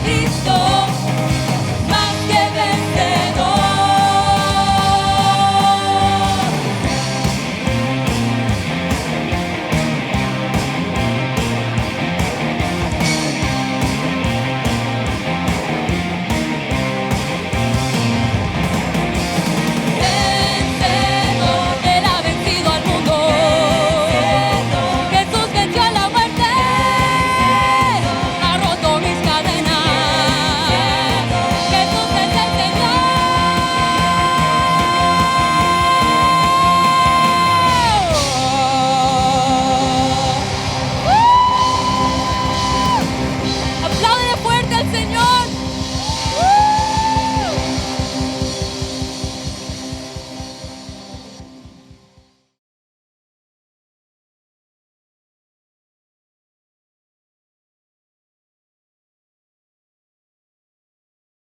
Cristo.